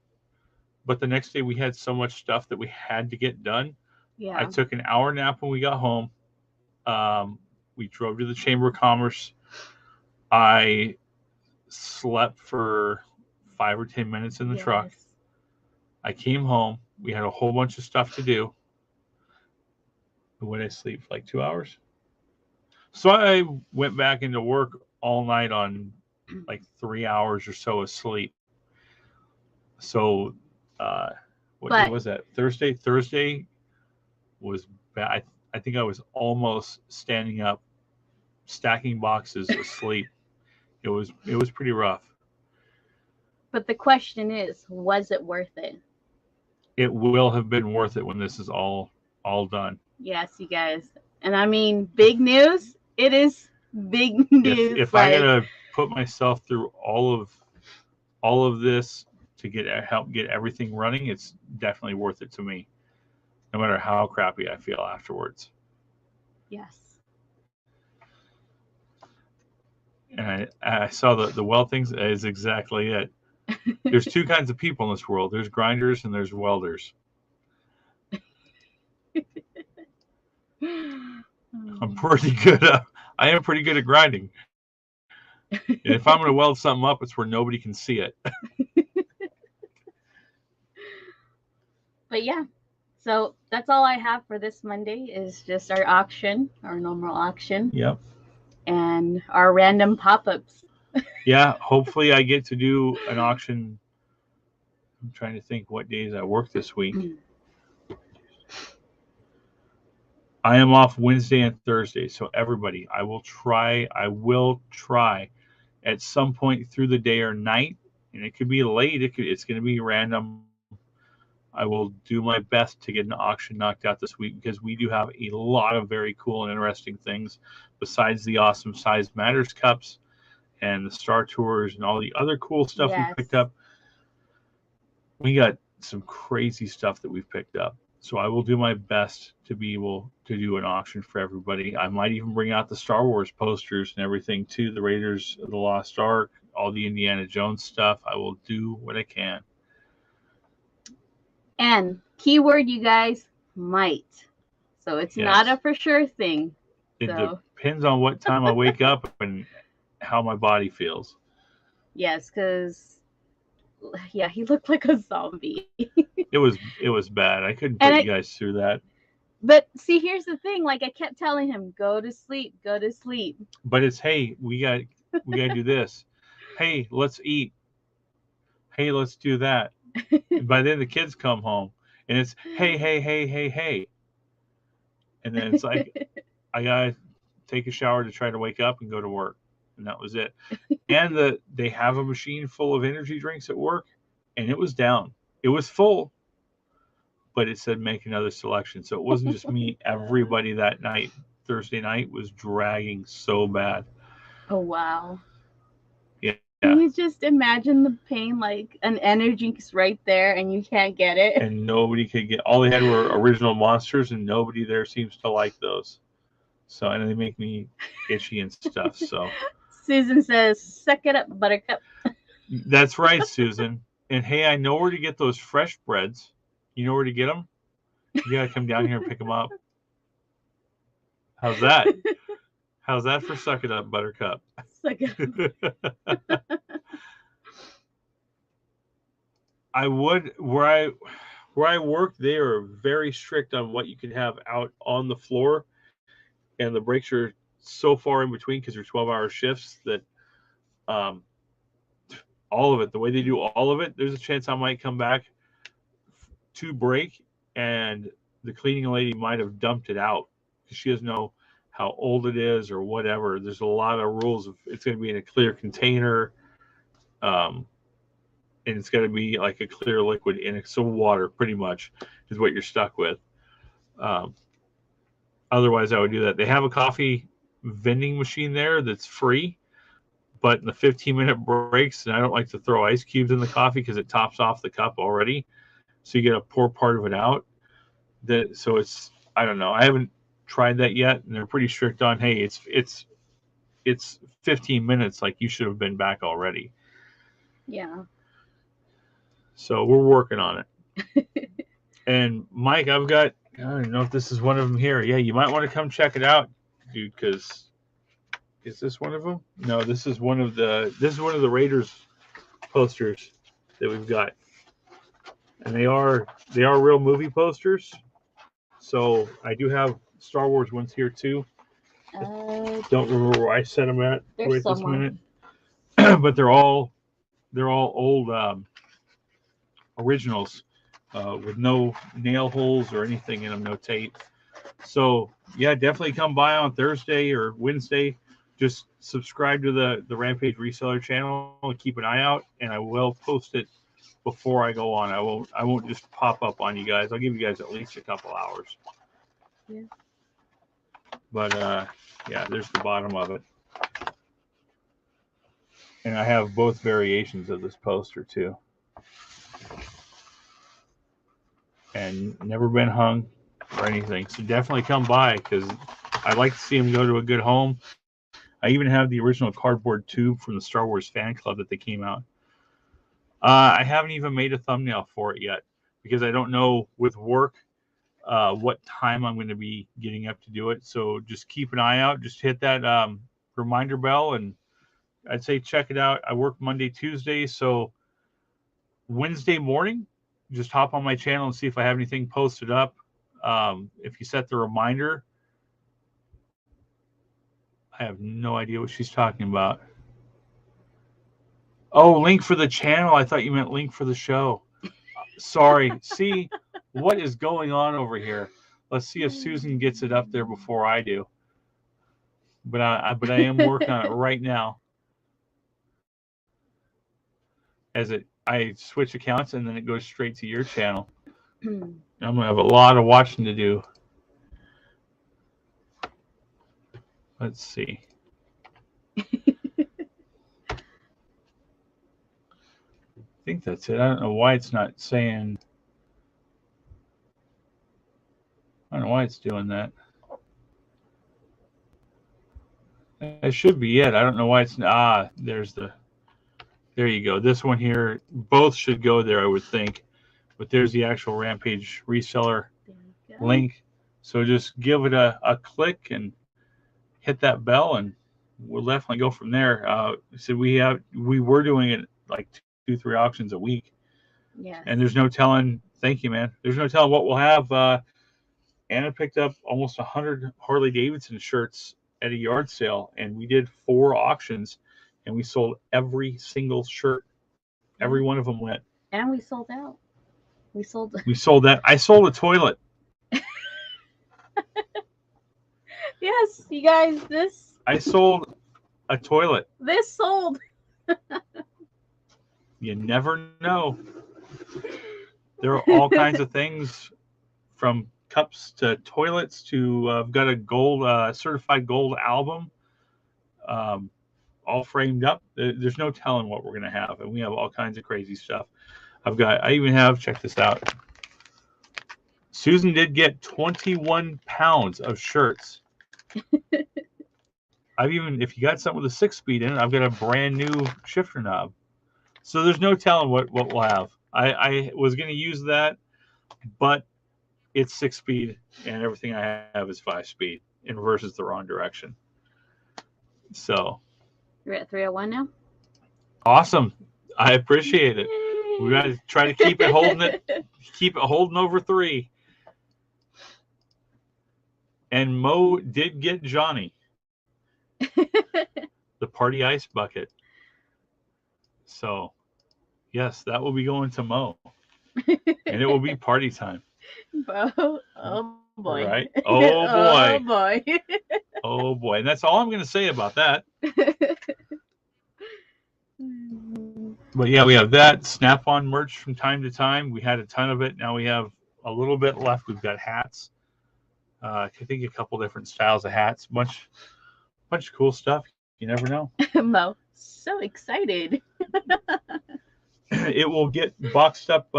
But the next day we had so much stuff that we had to get done. Yeah. I took an hour nap when we got home. We drove to the Chamber of Commerce. I slept for 5 or 10 minutes in the truck. I came home. We had a whole bunch of stuff to do. When I sleep for like 2 hours. So I went back into work all night on like 3 hours or so of sleep. So what day was that? Thursday? Thursday was bad. I think I was almost standing up, stacking boxes asleep. It was pretty rough. But the question is, was it worth it? It will have been worth it when this is all done. Yes, you guys. And I mean, big news. It is big news. If I gotta put myself through all of this to help get everything running, it's definitely worth it to me. No matter how crappy I feel afterwards. Yes. And I saw the weld things is exactly it. There's two kinds of people in this world. There's grinders and there's welders. I'm pretty good. I am pretty good at grinding. And if I'm going to weld something up, it's where nobody can see it. But yeah, so that's all I have for this Monday is just our auction, our normal auction. Yep. And our random pop-ups. Yeah, hopefully I get to do an auction. I'm trying to think what days I work this week. I am off Wednesday and Thursday, so everybody, I will try at some point through the day or night, and it could be late, it's going to be random. I will do my best to get an auction knocked out this week because we do have a lot of very cool and interesting things besides the awesome Size Matters cups and the Star Tours and all the other cool stuff we picked up. We got some crazy stuff that we've picked up. So I will do my best to be able to do an auction for everybody. I might even bring out the Star Wars posters and everything too, the Raiders of the Lost Ark, all the Indiana Jones stuff. I will do what I can. And keyword, you guys, might. So it's not a for sure thing. It depends on what time I wake up and how my body feels. Yes, because he looked like a zombie. It was bad. I couldn't put you guys through that. But see, here's the thing. Like I kept telling him, go to sleep, go to sleep. But it's, hey, we got to do this. Hey, let's eat. Hey, let's do that. And by then the kids come home and it's, hey. And then it's like, I got to take a shower to try to wake up and go to work. And that was it. And they have a machine full of energy drinks at work, and it was down. It was full, but it said make another selection. So it wasn't just me. Everybody that night, Thursday night, was dragging so bad. Oh, wow. Yeah. Can you just imagine the pain, like an energy drink's right there and you can't get it? And nobody could get, all they had were original Monsters, and nobody there seems to like those. So, and they make me itchy and stuff. So Susan says, "Suck it up, Buttercup." That's right, Susan. And hey, I know where to get those fresh breads. You know where to get them? You gotta come down here and pick them up. How's that? How's that for suck it up, Buttercup? Suck it up. I would where I work. They are very strict on what you can have out on the floor, and the breaks are so far in between because they're 12-hour shifts that all of it, the way they do all of it, there's a chance I might come back to break and the cleaning lady might have dumped it out because she doesn't know how old it is or whatever. There's a lot of rules of it's going to be in a clear container, and it's going to be like a clear liquid in it. So water pretty much is what you're stuck with. Otherwise, I would do that. They have a coffee vending machine there that's free, but in the 15-minute breaks, and I don't like to throw ice cubes in the coffee because it tops off the cup already. So you get to pour part of it out. So it's, I don't know. I haven't tried that yet, and they're pretty strict on, hey, it's 15 minutes, like you should have been back already. Yeah. So we're working on it. And Mike, I don't know if this is one of them here. Yeah, you might want to come check it out, dude, because is this one of them? No, this is one of the Raiders posters that we've got. And they are real movie posters. So I do have Star Wars ones here too. Don't remember where I set them at right this minute. But they're all old originals with no nail holes or anything in them, no tape. So yeah, definitely come by on Thursday or Wednesday. Just subscribe to the Rampage Reseller channel and keep an eye out, and I will post it before I go on. I won't just pop up on you guys. I'll give you guys at least a couple hours. Yeah. But yeah, there's the bottom of it. And I have both variations of this poster too. And never been hung or anything. So definitely come by because I'd like to see them go to a good home. I even have the original cardboard tube from the Star Wars fan club that they came out. I haven't even made a thumbnail for it yet because I don't know with work what time I'm going to be getting up to do it. So just keep an eye out. Just hit that reminder bell, and I'd say check it out. I work Monday, Tuesday, so Wednesday morning, just hop on my channel and see if I have anything posted up. If you set the reminder, I have no idea what she's talking about. Oh, link for the channel. I thought you meant link for the show. Sorry. See, what is going on over here? Let's see if Susan gets it up there before I do. But I am working on it right now. I switch accounts and then it goes straight to your channel. I'm gonna have a lot of watching to do. Let's see. I think that's it. I don't know why it's not saying. I don't know why it's doing that. It should be it. I don't know why it's not. There you go. This one here, both should go there, I would think. But there's the actual Rampage Reseller link. So just give it a click and hit that bell, and we'll definitely go from there. So we were doing it like 2-3 auctions a week. Yeah. And there's no telling. Thank you, man. There's no telling what we'll have. Anna picked up almost 100 Harley Davidson shirts at a yard sale, and we did 4 auctions, and we sold every single shirt. Every one of them went. And we sold out. We sold that. I sold a toilet. Yes, you guys, I sold a toilet. This sold. You never know. There are all kinds of things, from cups to toilets to I've got a gold certified gold album, all framed up. There's no telling what we're gonna have, and we have all kinds of crazy stuff. I even have, check this out. Susan did get 21 pounds of shirts. if you got something with a 6-speed in it, I've got a brand new shifter knob. So there's no telling what we'll have. I was going to use that, but it's 6-speed, and everything I have is 5-speed. And reverses the wrong direction. So You're at 301 now? Awesome. I appreciate it. We got to try to keep it holding over 3. And Mo did get Johnny the party ice bucket. So, yes, that will be going to Mo. And it will be party time. Oh boy. Right? Oh boy. Oh boy. Oh boy. And that's all I'm going to say about that. But yeah, we have that Snap-on merch from time to time. We had a ton of it. Now we have a little bit left. We've got hats. I think a couple different styles of hats. Bunch of cool stuff. You never know. Mo, so excited. It will get boxed up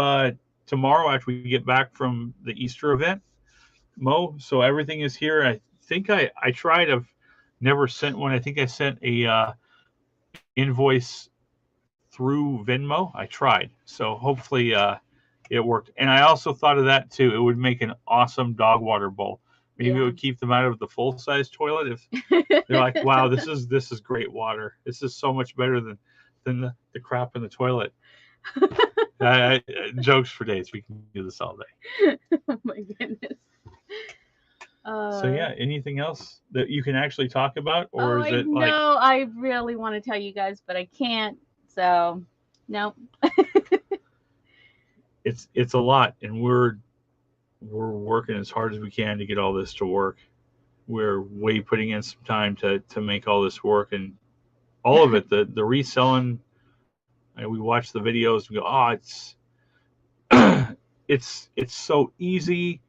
tomorrow after we get back from the Easter event, Mo. So everything is here. I think I tried. I've never sent one. I think I sent a invoice through Venmo. I tried. So hopefully it worked. And I also thought of that too. It would make an awesome dog water bowl. Maybe it would keep them out of the full-size toilet if they're like, wow, this is great water. This is so much better than the crap in the toilet. Jokes for days. We can do this all day. Oh my goodness. So yeah, anything else that you can actually talk about, or is it like? No, I really want to tell you guys, but I can't. So, no. It's a lot, and we're working as hard as we can to get all this to work. We're putting in some time to make all this work, and all of it. The reselling. We watch the videos. We go, oh, it's so easy.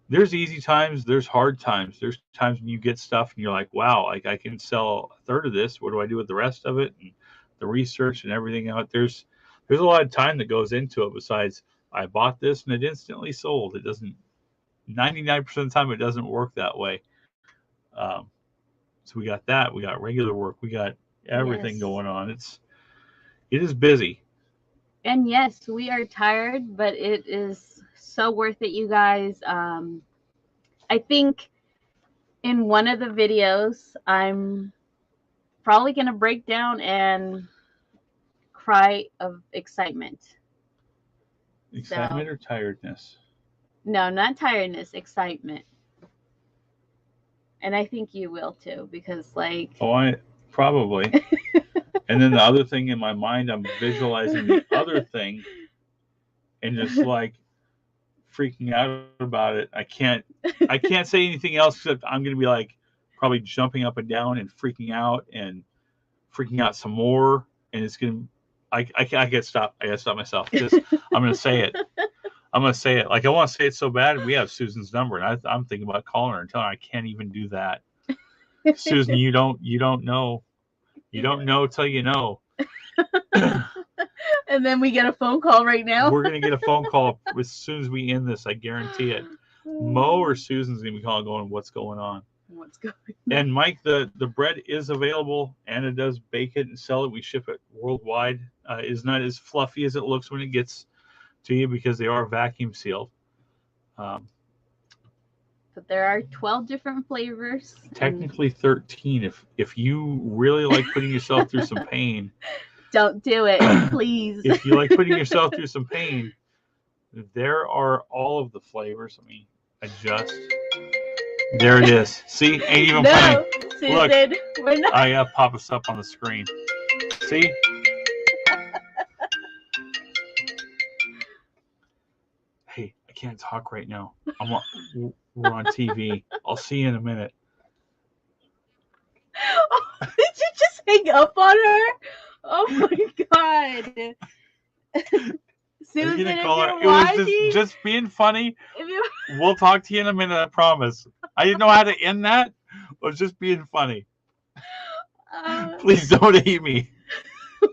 There's easy times. There's hard times. There's times when you get stuff and you're like, wow, like I can sell a third of this. What do I do with the rest of it? And the research and everything out there's a lot of time that goes into it. Besides, I bought this and it instantly sold. It doesn't. 99% of the time, it doesn't work that way. So we got that. We got regular work. We got everything going on. It is busy. And yes, we are tired, but it is so worth it, you guys. I think in one of the videos, I'm probably going to break down and cry of excitement. Excitement or tiredness? No, not tiredness, excitement. And I think you will too, because like... Oh, I probably. And then the other thing in my mind, I'm visualizing the other thing and just like freaking out about it. I can't say anything else except I'm going to be like probably jumping up and down and freaking out some more. And it's going to, I can't stop. I got to stop myself. I'm going to say it. Like I want to say it so bad. We have Susan's number, and I'm thinking about calling her and telling her I can't even do that. Susan, you don't know. You don't know till you know. And then we get a phone call right now. We're going to get a phone call as soon as we end this. I guarantee it. Mo or Susan's going to be calling going, what's going on? What's going on? And Mike, the bread is available. Anna does bake it and sell it. We ship it worldwide. It's not as fluffy as it looks when it gets to you because they are vacuum sealed. But there are 12 different flavors. Technically 13. If you really like putting yourself through some pain, don't do it, please. If you like putting yourself through some pain, there are all of the flavors. Let me adjust. There it is. See, ain't even funny. Susan, look, we're not. I pop us up on the screen. See. Hey, I can't talk right now. We're on TV. I'll see you in a minute. Oh, did you just hang up on her? Oh my God. Susan, if you're watching, it was just being funny. We'll talk to you in a minute, I promise. I didn't know how to end that. It was just being funny. Please don't hate me.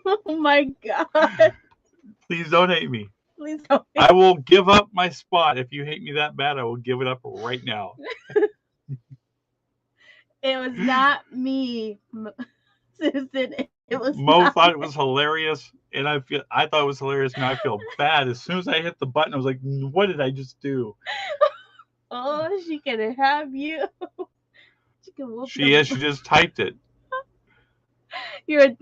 Oh my God. Please don't hate me. Please don't hate me. I will give up my spot. If you hate me that bad, I will give it up right now. It was not me, Susan. It was Mo not thought it was hilarious, and I thought it was hilarious. Now I feel bad. As soon as I hit the button, I was like, "What did I just do?" Oh, she can have you. She can whoop She is. She just typed it. You're a...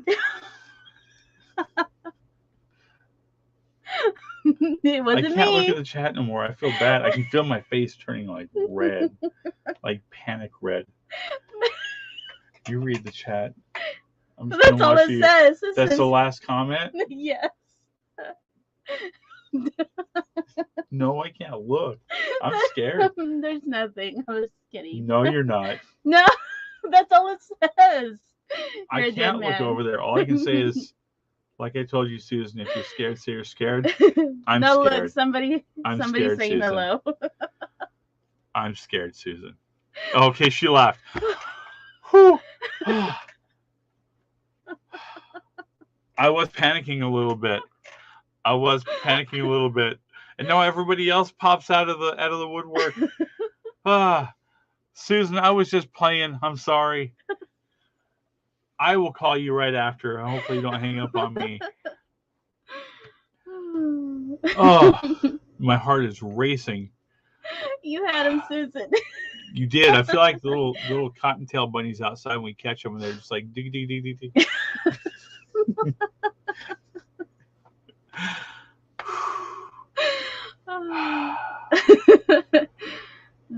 It wasn't I can't me. look at the chat no more. I feel bad. I can feel my face turning like red, like panic red. You read the chat. I'm just That's gonna all watch it you. says. That's the last comment. Yes. No, I can't look. I'm scared. There's nothing. I was kidding. No, you're not. No, that's all it says. You're I can't look over there. All I can say is, like I told you, Susan, if you're scared, say you're scared. I'm no, scared. look, somebody's scared, saying Susan. hello. I'm scared, Susan. Okay, she laughed. Whew. I was panicking a little bit. And now everybody else pops out of the woodwork. Susan, I was just playing. I'm sorry. I will call you right after. Hopefully you don't hang up on me. Oh, my heart is racing. You had him, Susan. You did. I feel like the little cottontail bunnies outside when we catch them, and they're just like dig dig dig dig dig.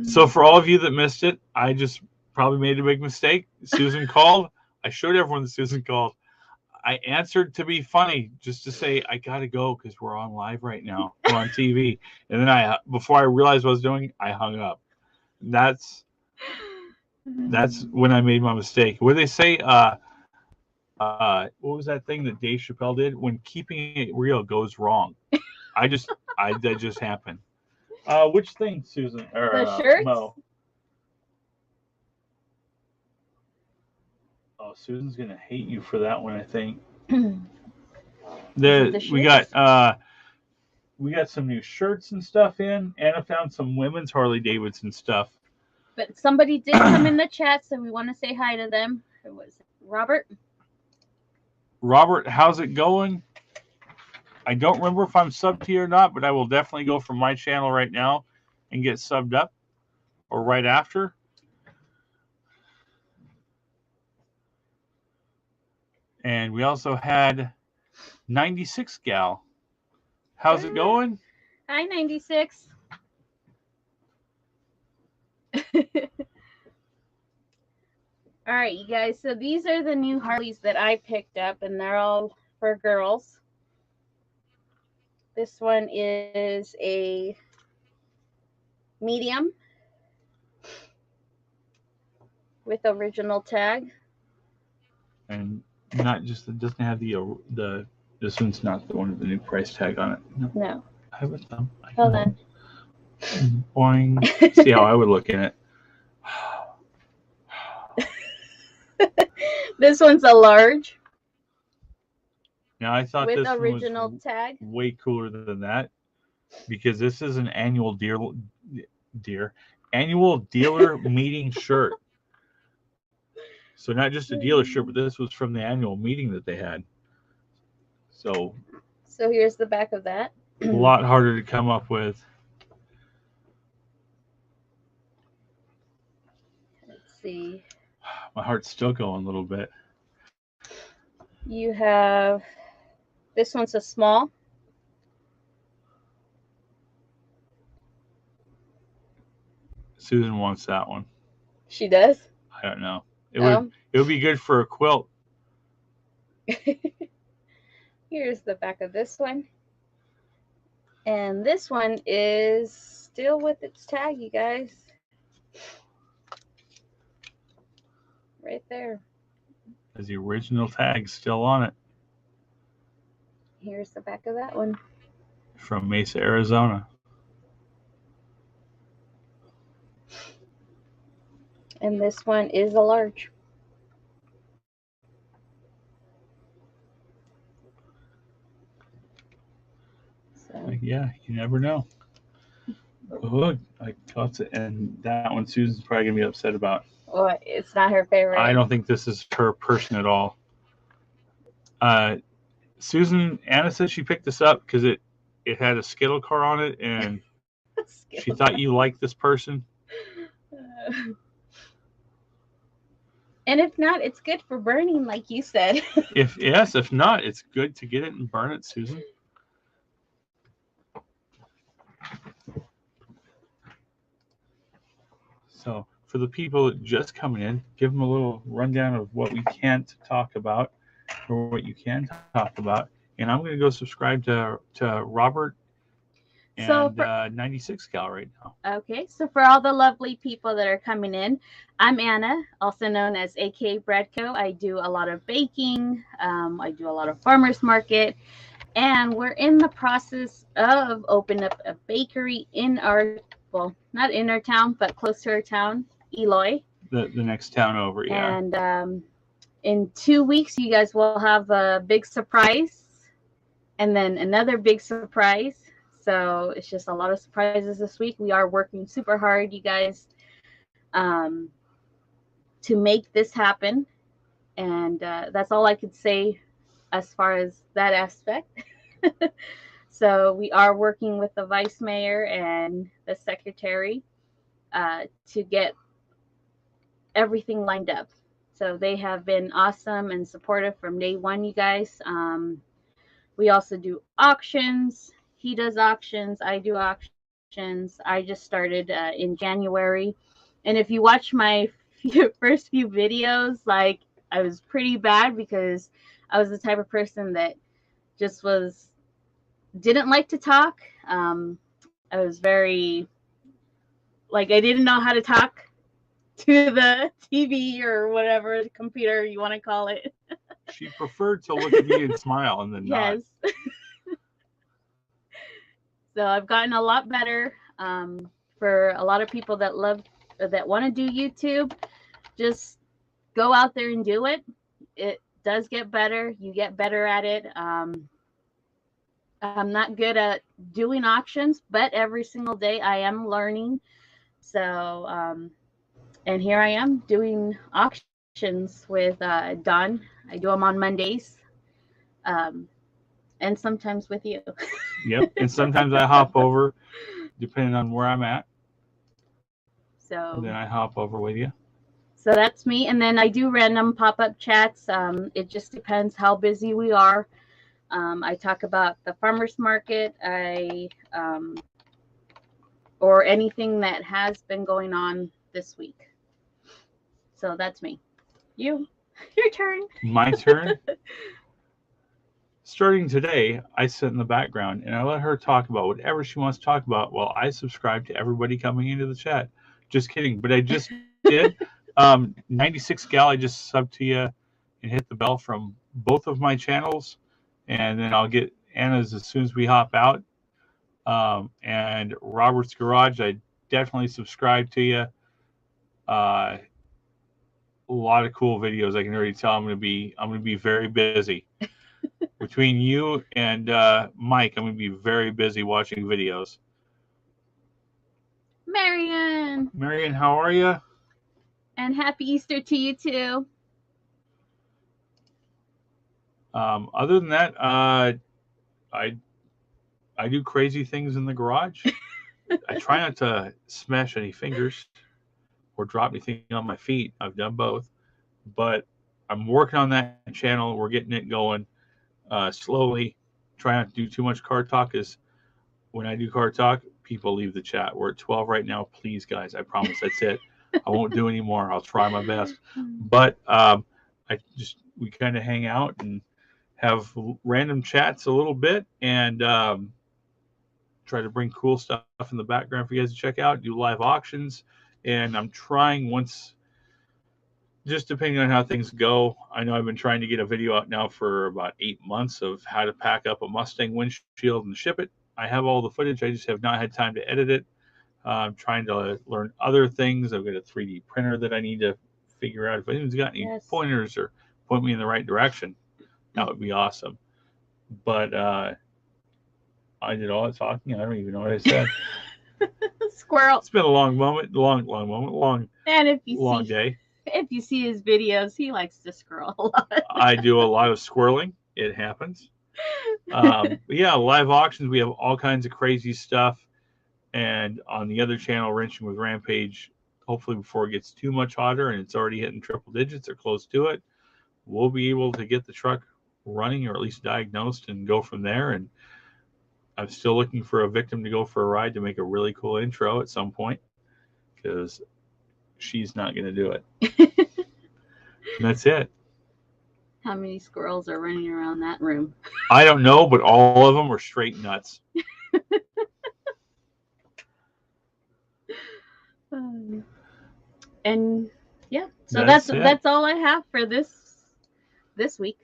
So for all of you that missed it, I just probably made a big mistake. Susan called. I showed everyone that Susan called. I answered to be funny, just to say I gotta go because we're on live right now. We're on TV. And then before I realized what I was doing, I hung up. That's when I made my mistake. What do they say? What was that thing that Dave Chappelle did? When keeping it real goes wrong. That just happened. Which thing, Susan? Or, the shirts? Mo? Oh, Susan's gonna hate you for that one, I think. We got some new shirts and stuff in, and I found some women's Harley Davidson stuff. But somebody did come in the chat, so we want to say hi to them. Who was it? Robert? Robert, how's it going? I don't remember if I'm subbed to you or not, but I will definitely go from my channel right now and get subbed up, or right after. And we also had 96 Gal. How's it going? Hi, 96. All right, you guys. So these are the new Harleys that I picked up, and they're all for girls. This one is a medium with original tag. And not just, it doesn't have the this one's not the one with the new price tag on it. No. I have a thumb. Hold on. Boing. See how I would look in it. This one's a large. Now I thought with this original one was tag. way cooler than that, because this is an annual dealer meeting shirt. So not just a dealer shirt, but this was from the annual meeting that they had. So here's the back of that. A lot harder to come up with. Let's see. My heart's still going a little bit. You have, this one's a small. Susan wants that one. She does? I don't know. It would be good for a quilt. Here's the back of this one. And this one is still with its tag, you guys. Right there. There's the original tag still on it. Here's the back of that one. From Mesa, Arizona. And this one is a large. So. Yeah, you never know. Oh, I got it. And that one Susan's probably going to be upset about. Or it's not her favorite. I don't think this is her person at all. Susan, Anna said she picked this up because it had a Skittle car on it, and she thought you liked this person. And if not, it's good for burning, like you said. If not, it's good to get it and burn it, Susan. So for the people just coming in, give them a little rundown of what we can't talk about or what you can talk about. And I'm going to go subscribe to Robert and 96 Gal right now. Okay, so for all the lovely people that are coming in, I'm Anna, also known as AK Breadco. I do a lot of baking. I do a lot of farmers market. And we're in the process of opening up a bakery in our, well, not in our town, but close to our town, Eloy. The next town over, yeah. And in 2 weeks, you guys will have a big surprise. And then another big surprise. So it's just a lot of surprises this week. We are working super hard, you guys, to make this happen. And that's all I could say as far as that aspect. So we are working with the vice mayor and the secretary to get everything lined up. So they have been awesome and supportive from day one, you guys. We also do auctions. He does auctions. I do auctions. I just started in January. And if you watch my first few videos, like, I was pretty bad because I was the type of person that just didn't like to talk. I was very, like, I didn't know how to talk to the TV or whatever, the computer you want to call it. She preferred to look at me and smile and then not. Yes. So I've gotten a lot better. For a lot of people that want to do YouTube, just go out there and do it. It does get better. You get better at it. I'm not good at doing auctions, but every single day I am learning. So, and here I am doing auctions with Don. I do them on Mondays. And sometimes with you. Yep. And sometimes I hop over, depending on where I'm at. So and then I hop over with you. So that's me. And then I do random pop-up chats. It just depends how busy we are. I talk about the farmers market, or anything that has been going on this week. So that's me. Your turn. My turn. Starting today, I sit in the background and I let her talk about whatever she wants to talk about while I subscribe to everybody coming into the chat. Just kidding, but I just did. 96 Gal, I just subbed to you and hit the bell from both of my channels, and then I'll get Anna's as soon as we hop out. And Robert's Garage, I definitely subscribe to you. A lot of cool videos. I can already tell I'm gonna be very busy. Between you and Mike, I'm going to be very busy watching videos. Marion, how are you? And happy Easter to you too. Other than that, I do crazy things in the garage. I try not to smash any fingers or drop anything on my feet. I've done both, but I'm working on that channel. We're getting it going. Slowly. Try not to do too much card talk, because when I do card talk, people leave the chat. We're at 12 right now. Please, guys, I promise that's it. I won't do any more. I'll try my best. But we kind of hang out and have random chats a little bit, and try to bring cool stuff in the background for you guys to check out. Do live auctions, and I'm trying just depending on how things go. I know I've been trying to get a video out now for about 8 months of how to pack up a Mustang windshield and ship it. I have all the footage. I just have not had time to edit it. I'm trying to learn other things. I've got a 3D printer that I need to figure out. If anyone's got any pointers or point me in the right direction, that would be awesome. But I did all the talking. I don't even know what I said. Squirrel. It's been a long moment, long and if you long see, day. If you see his videos, he likes to squirrel a lot. I do a lot of squirreling. It happens. Yeah, live auctions. We have all kinds of crazy stuff. And on the other channel, Wrenching with Rampage, hopefully before it gets too much hotter and it's already hitting triple digits or close to it, we'll be able to get the truck running or at least diagnosed and go from there. And I'm still looking for a victim to go for a ride to make a really cool intro at some point because she's not going to do it. And that's it. How many squirrels are running around that room? I don't know, but all of them are straight nuts. And yeah, so that's all I have for this week.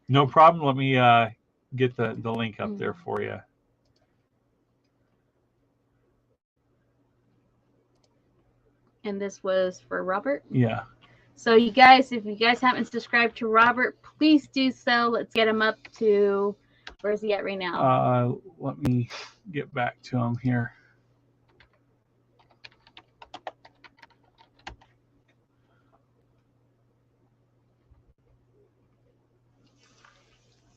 No problem. Let me get the link up there for you. And this was for Robert? Yeah. So you guys, if you guys haven't subscribed to Robert, please do so. Let's get him up to, where's he at right now? Let me get back to him here.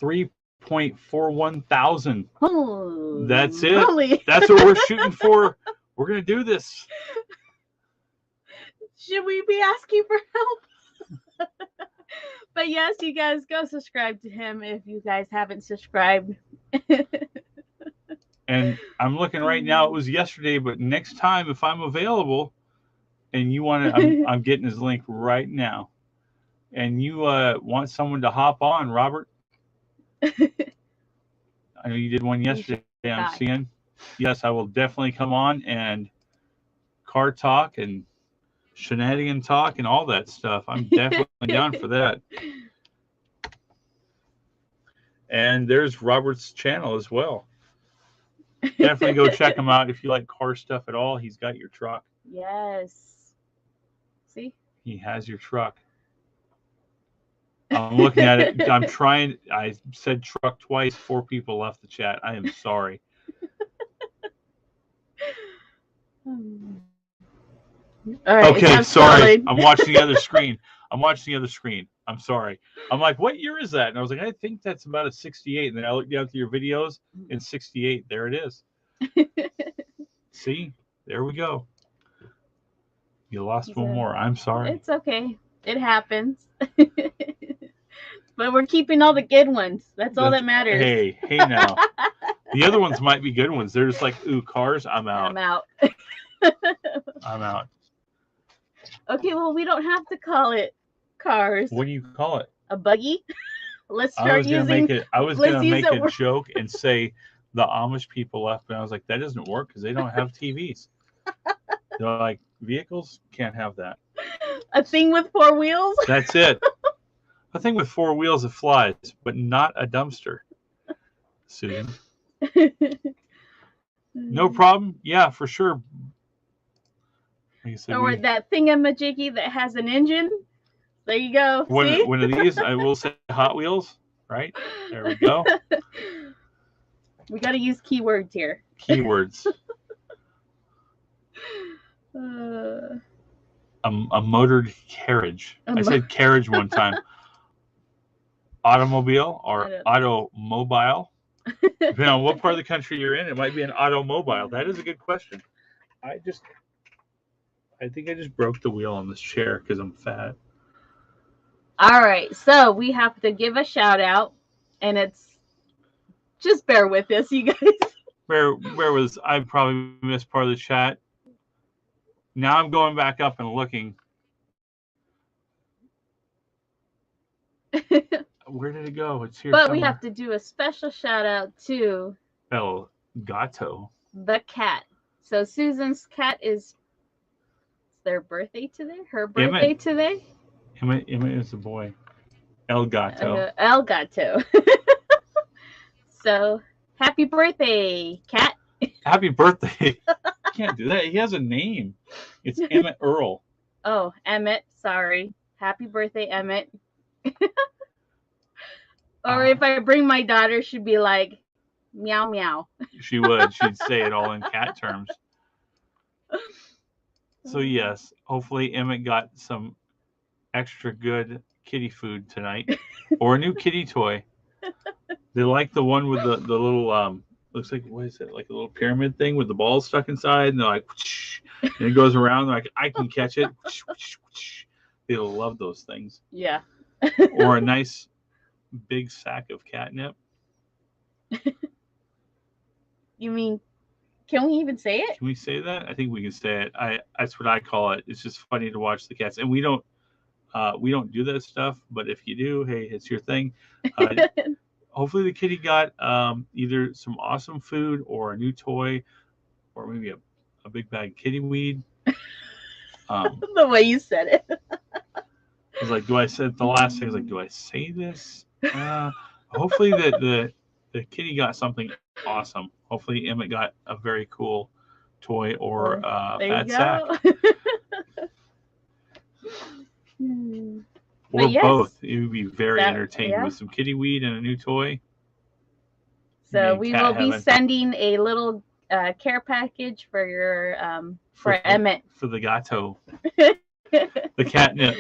$3.41,000. Oh, that's it. Holy. That's what we're shooting for. We're gonna do this. Should we be asking for help? But yes, you guys go subscribe to him if you guys haven't subscribed. And I'm looking right now. It was yesterday, but next time if I'm available, and you want to, I'm getting his link right now. And you want someone to hop on, Robert? I know you did one yesterday. I'm seeing. Yes, I will definitely come on and car talk and shenanigan talk and all that stuff. I'm definitely down for that. And there's Robert's channel as well. Definitely go check him out if you like car stuff at all. He's got your truck. Yes. See? He has your truck. I'm looking at it. I'm trying. I said truck twice. 4 people left the chat. I am sorry. All right, okay, sorry. I'm watching the other screen. I'm sorry. I'm like, what year is that? And I was like, I think that's about a 68. And then I looked down through your videos in 68. There it is. See? There we go. You lost one more. I'm sorry. It's okay. It happens. But we're keeping all the good ones. That's all that matters. Hey now. The other ones might be good ones. They're just like, ooh, cars, I'm out. I'm out. Okay, well, we don't have to call it cars. What do you call it? A buggy? Let's start I was gonna make a joke and say the Amish people left, but I was like, that doesn't work because they don't have TVs. They're like, vehicles can't have that. A thing with 4 wheels? That's it. A thing with 4 wheels that flies, but not a dumpster. Susan. No problem. Yeah, for sure. Like said, or that thingamajiggy that has an engine. There you go. One of these, I will say Hot Wheels, right? There we go. We got to use keywords here. Keywords. A motored carriage. I said carriage one time. Automobile or automobile. Depending on what part of the country you're in, it might be an automobile. That is a good question. I think I just broke the wheel on this chair because I'm fat. All right, so we have to give a shout out, and it's just bear with us, you guys. Where was I? Probably missed part of the chat. Now I'm going back up and looking. Where did it go? It's here. But somewhere. We have to do a special shout out to El Gato, the cat. So Susan's cat is their birthday today. Her birthday today. Emmett is a boy. El Gato. El Gato. So happy birthday, cat. Happy birthday. Can't do that. He has a name. It's Emmett Earl. Oh, Emmett. Sorry. Happy birthday, Emmett. Or if I bring my daughter, she'd be like, meow, meow. She would. She'd say it all in cat terms. So yes, hopefully Emmett got some extra good kitty food tonight, or a new kitty toy. They like the one with the little looks like, what is it, like a little pyramid thing with the ball stuck inside, and they're like, whoosh, and it goes around. They're like, I can catch it. Whoosh, whoosh, whoosh. They'll love those things. Yeah. Or a nice big sack of catnip. You mean, can we even say it? Can we say that? I think we can say it. That's what I call it. It's just funny to watch the cats, and we don't do that stuff. But if you do, hey, it's your thing. Hopefully the kitty got either some awesome food or a new toy, or maybe a big bag of kitty weed. The way you said it. I was like, do I say the last thing? I was like, do I say this? Hopefully the kitty got something awesome. Hopefully Emmett got a very cool toy or fat sack. Or yes, both. It would be very entertaining with some kitty weed and a new toy. So we will be sending a little care package for your for Emmett. For the gato. The catnip.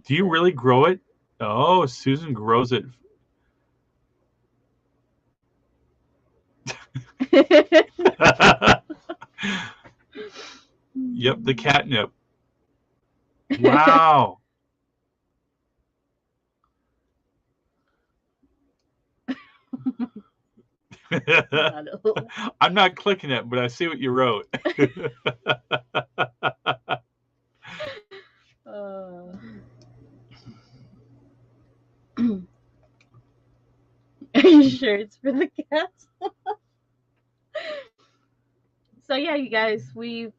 Do you really grow it? Oh, Susan grows it. Yep, the catnip. Wow. I'm not clicking it, but I see what you wrote. Are you sure it's for the cats? So yeah, you guys, we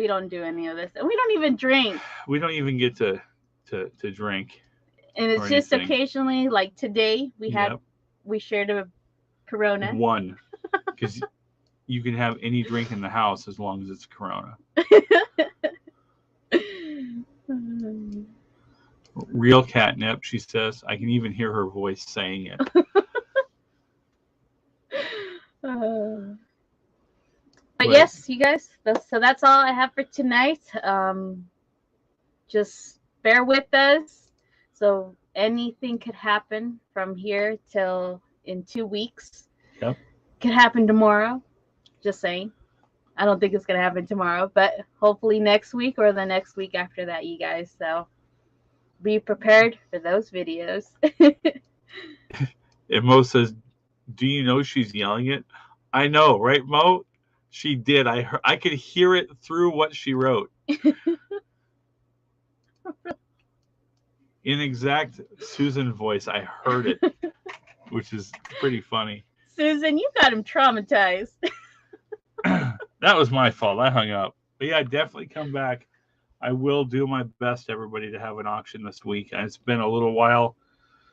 don't do any of this, and we don't even drink. We don't even get to drink. And it's just occasionally, like today, we shared a Corona. One, because you can have any drink in the house as long as it's Corona. Real catnip, she says. I can even hear her voice saying it. But yes, you guys, so that's all I have for tonight. Just bear with us. So anything could happen from here till in 2 weeks. Yep. Could happen tomorrow. Just saying. I don't think it's going to happen tomorrow, but hopefully next week or the next week after that, you guys. So be prepared for those videos. And Mo says, do you know she's yelling it? I know, right, Mo? She did. I could hear it through what she wrote. In exact Susan voice, I heard it, which is pretty funny. Susan, you got him traumatized. That was my fault. I hung up. But yeah, definitely come back. I will do my best, everybody, to have an auction this week. And it's been a little while.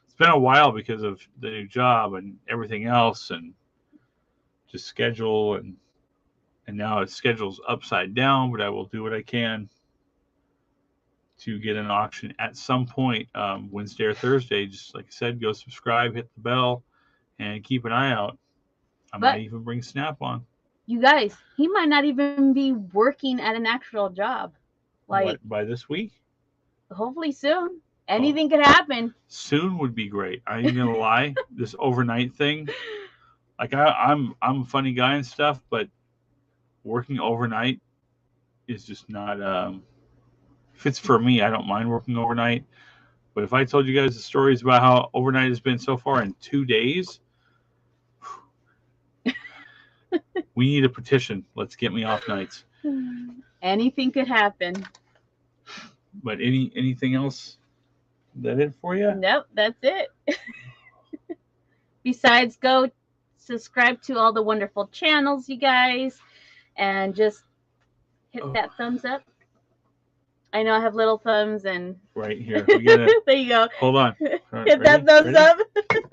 It's been a while because of the new job and everything else, and just schedule, and now its schedule's upside down. But I will do what I can to get an auction at some point, Wednesday or Thursday. Just like I said, go subscribe, hit the bell, and keep an eye out. I might even bring Snap on. You guys, he might not even be working at an actual job. Like by this week? Hopefully soon. Anything could happen. Soon would be great. I ain't gonna lie. This overnight thing. Like I'm a funny guy and stuff, but working overnight is just not if it's for me, I don't mind working overnight. But if I told you guys the stories about how overnight has been so far in 2 days, we need a petition. Let's get me off nights. Anything could happen. But anything else? Is that it for you? Nope, that's it. Besides, go subscribe to all the wonderful channels, you guys, and just hit that thumbs up. I know I have little thumbs and right here. We gotta, there you go. Hold on. Right, hit that thumbs up.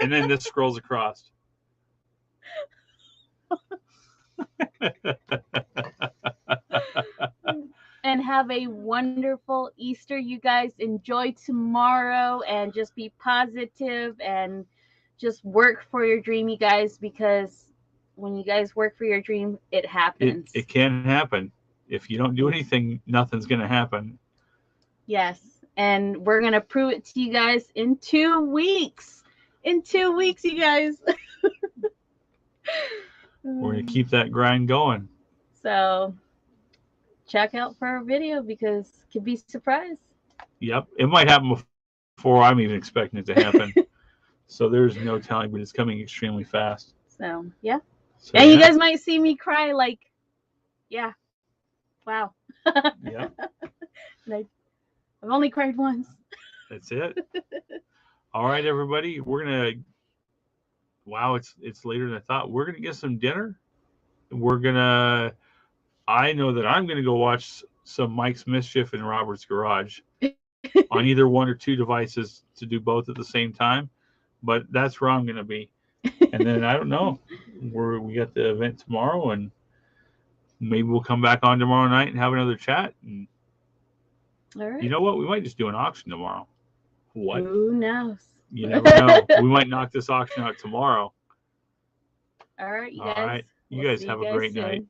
And then this scrolls across. And have a wonderful Easter, you guys. Enjoy tomorrow and just be positive and just work for your dream, you guys, because when you guys work for your dream, it happens. It can happen. If you don't do anything, nothing's going to happen. Yes. And we're going to prove it to you guys in 2 weeks. In 2 weeks, you guys. We're going to keep that grind going. So check out for our video because it could be surprised. Yep. It might happen before I'm even expecting it to happen. So there's no telling, but it's coming extremely fast. So, yeah. So, and you guys might see me cry like, yeah, wow. Yeah. I've only cried once. That's it. All right, everybody. We're going to, wow, it's later than I thought. We're going to get some dinner. We're going to, I know that I'm going to go watch some Mike's Mischief in Robert's Garage on either one or two devices to do both at the same time. But that's where I'm going to be. And then I don't know. We got the event tomorrow, and maybe we'll come back on tomorrow night and have another chat. And all right. You know what? We might just do an auction tomorrow. What? Who knows? You never know. We might knock this auction out tomorrow. All right, you guys. All right. You guys have a great night.